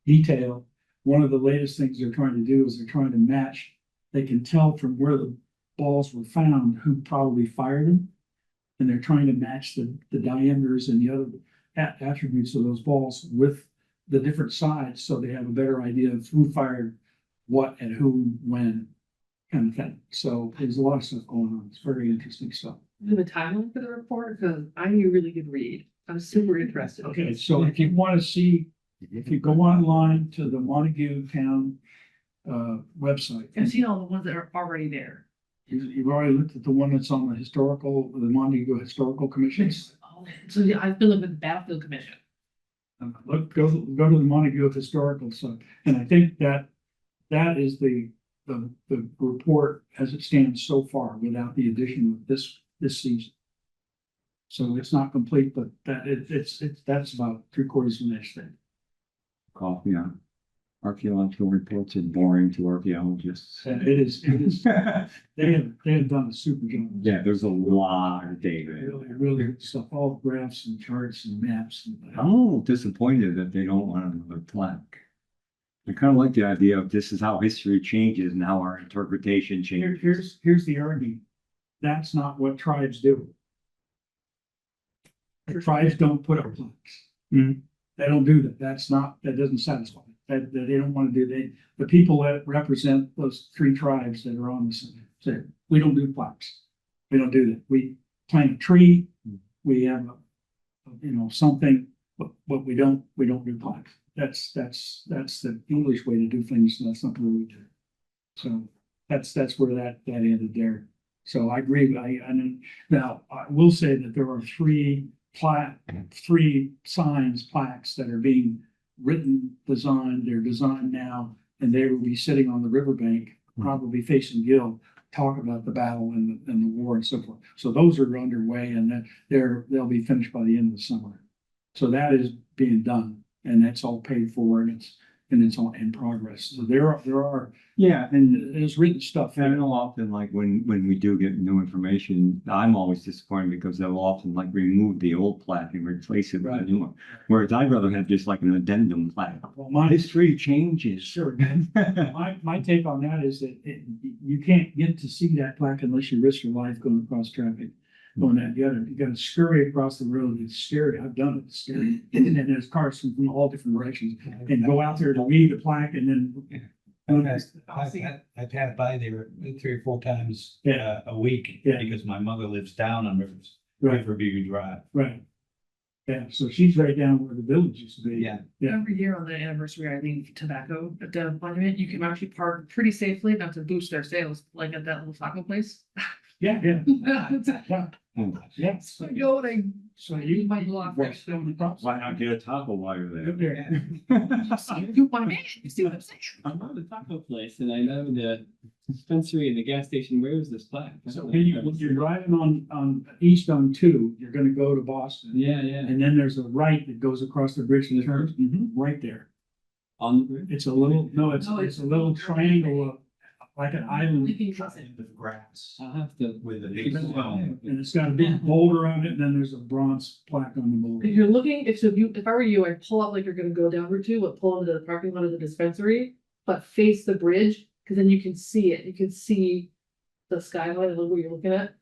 Speaker 2: detailed. One of the latest things they're trying to do is they're trying to match. They can tell from where the balls were found who probably fired them, and they're trying to match the diameters and the other attributes of those balls with the different sides, so they have a better idea of who fired what and who, when, kind of thing. So there's a lot of stuff going on. It's very interesting stuff.
Speaker 1: Do you have a timeline for the report? Because I need a really good read. I'm super interested.
Speaker 2: Okay, so if you want to see, if you go online to the Montague Town website.
Speaker 1: I've seen all the ones that are already there.
Speaker 2: You've already looked at the one that's on the Montague Historical Commission.
Speaker 1: So yeah, I've been looking at the Battlefield Commission.
Speaker 2: Go to the Montague Historical site, and I think that is the report as it stands so far, without the addition of this season. So it's not complete, but that's about 3/4 of the next thing.
Speaker 7: Coffee on archaeological reports are boring to archaeologists.
Speaker 2: And it is, they have done a super job.
Speaker 7: Yeah, there's a lot of data.
Speaker 2: Really good stuff, all graphs and charts and maps.
Speaker 7: I'm a little disappointed that they don't want another plaque. I kind of like the idea of this is how history changes and how our interpretation changes.
Speaker 2: Here's the argument. That's not what tribes do. The tribes don't put up plaques. They don't do that. That doesn't satisfy. That they don't want to do. The people that represent those 3 tribes that are on this say, we don't do plaques. We don't do that. We plant a tree. We have something, but we don't do plaques. That's the English way to do things. That's not what we do. So that's where that ended there. So I agree. Now I will say that there are 3 plaques that are being written, designed. They're designed now, and they will be sitting on the riverbank, probably facing Gill, talk about the battle and the war and so forth. So those are underway, and then they'll be finished by the end of the summer. So that is being done, and that's all paid for, and and it's on in progress. So there are,
Speaker 7: Yeah, and
Speaker 2: there's written stuff.
Speaker 7: I know often like when we do get new information, I'm always disappointed because they'll often like remove the old plaque and replace it with a
Speaker 2: Right.
Speaker 7: new one. Whereas I'd rather have just like an addendum plaque.
Speaker 2: Well, my,
Speaker 7: History changes.
Speaker 2: sure, my take on that is that you can't get to see that plaque unless you risk your life going across traffic. Going that, you gotta scurry across the road. It's scary. I've done it. It's scary. And there's cars from all different directions and go out there to read the plaque and then.
Speaker 8: I've had by there 3 or 4 times
Speaker 2: Yeah.
Speaker 8: a week
Speaker 2: Yeah.
Speaker 8: because my mother lives down on
Speaker 2: Right.
Speaker 8: Riverview Drive.
Speaker 2: Right. Yeah, so she's right down where the village used to be.
Speaker 8: Yeah.
Speaker 2: Yeah.
Speaker 1: Every year on the anniversary, I leave tobacco at the monument. You can actually park pretty safely, not to boost their sales, like at that little taco place.
Speaker 2: Yeah, yeah. Yeah. Yeah.
Speaker 1: So you know, they,
Speaker 2: So you
Speaker 1: might go off.
Speaker 2: Right, still in the process.
Speaker 7: Why not get a taco while you're there?
Speaker 2: Good there.
Speaker 1: You my man, you see what I'm saying?
Speaker 6: I'm on the taco place and I know the dispensary and the gas station. Where is this plaque?
Speaker 2: So when you're driving on east on 2, you're gonna go to Boston.
Speaker 6: Yeah, yeah.
Speaker 2: And then there's a right that goes across the bridge and turns, right there.
Speaker 6: On the bridge.
Speaker 2: It's a little, no, it's a little triangle, like an island.
Speaker 8: With grass.
Speaker 6: I'll have to.
Speaker 8: With a big stone.
Speaker 2: And it's got a big boulder on it, and then there's a bronze plaque on the boulder.
Speaker 1: If you're looking, if I were you, I'd pull out like you're gonna go down Route 2, but pull into the parking lot of the dispensary, but face the bridge, cause then you can see it, you can see the skyline, look where you're looking at.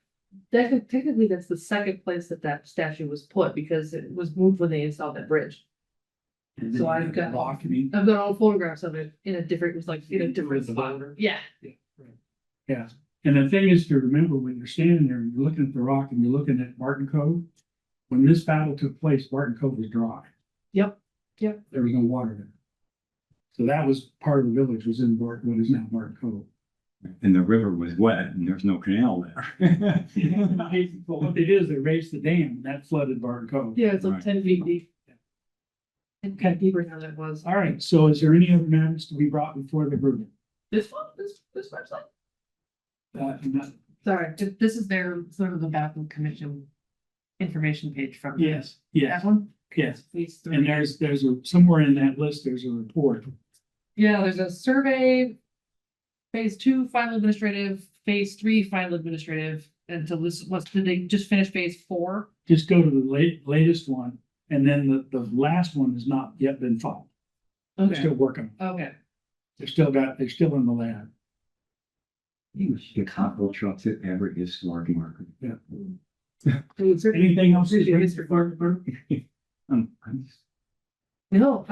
Speaker 1: Technically, that's the second place that statue was put, because it was moved when they installed that bridge.
Speaker 2: And then
Speaker 1: So
Speaker 2: you
Speaker 1: I've got-
Speaker 2: rock, I mean,
Speaker 1: I've got all photographs of it in a different, it was like in a different
Speaker 2: With the
Speaker 1: spot.
Speaker 2: boulder?
Speaker 1: Yeah.
Speaker 2: yeah. And the thing is to remember when you're standing there and you're looking at the rock and you're looking at Barton Cove, when this battle took place, Barton Cove was dry.
Speaker 1: Yep.
Speaker 2: There was no water there. So that was part of the village was in Barton, what is now Barton Cove.
Speaker 7: And the river was wet and there's no canal there.
Speaker 2: But what they did is they raised the dam and that flooded Barton Cove.
Speaker 1: Yeah, it's like
Speaker 7: Right.
Speaker 1: 10 feet deep. And kind of deeper than it was.
Speaker 2: All right, so is there any other matters to be brought before the group?
Speaker 1: This one, this website.
Speaker 2: Not-
Speaker 1: Sorry, this is their sort of the Bathroom Commission information page from.
Speaker 2: Yes, yes,
Speaker 1: That one?
Speaker 2: yes.
Speaker 1: Phase
Speaker 2: And
Speaker 1: 3.
Speaker 2: there's somewhere in that list, there's a report.
Speaker 1: Yeah, there's a survey. Phase 2, final administrative, phase 3, final administrative, and so this was, did they just finish phase 4?
Speaker 2: Just go to the latest one, and then the last one has not yet been filed. They're
Speaker 1: Okay,
Speaker 2: still working.
Speaker 1: okay.
Speaker 2: They're still in the lab.
Speaker 7: The taco trucks at every historic market.
Speaker 2: Anything else?
Speaker 7: I'm just-
Speaker 1: You know,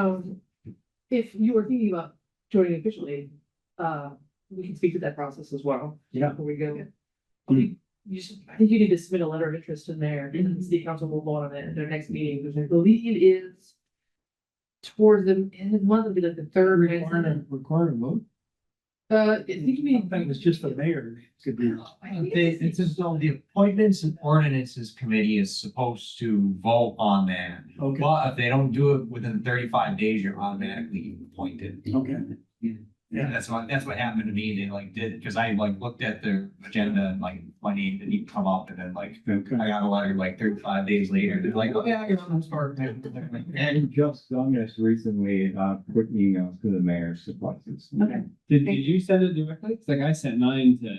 Speaker 1: if you are thinking about joining officially, we can speak to that process as well.
Speaker 2: Yeah.
Speaker 1: Before we go. I think you need to submit a letter of interest in there, and then the city council will vote on it at their next meeting, which I believe is towards the end of the month, it'll be like the third. Wednesday.
Speaker 2: Require a vote?
Speaker 1: I think you
Speaker 2: I
Speaker 1: mean.
Speaker 2: think it's just the mayor could be.
Speaker 3: It's as though the appointments and ordinances committee is supposed to vote on that.
Speaker 2: Okay.
Speaker 3: But if they don't do it within 35 days, you're automatically appointed.
Speaker 2: Okay.
Speaker 3: Yeah, that's what happened to me. They like did, because I like looked at their agenda and like my name didn't even come up, and then like
Speaker 2: Okay.
Speaker 3: I got a letter like 35 days later. They're like, oh yeah, you're on this part.
Speaker 7: And just done this recently, quick emails to the mayor's supplies.
Speaker 1: Okay.
Speaker 6: Did you send it directly? It's like I sent mine to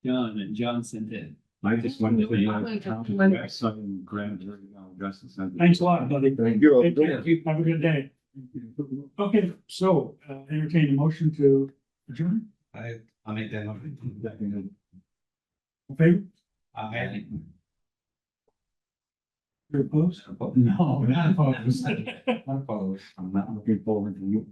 Speaker 6: John and John sent it.
Speaker 7: I just went to the
Speaker 1: When-
Speaker 7: website and grabbed her email address and sent it.
Speaker 2: Thanks a lot, buddy.
Speaker 7: Thank you.
Speaker 2: Take care. Have a good day. Okay, so entertain a motion to adjourn.
Speaker 8: I'll make that motion.
Speaker 2: In favor? You're opposed?
Speaker 3: No, not opposed. Not opposed.
Speaker 7: I'm not looking forward to you.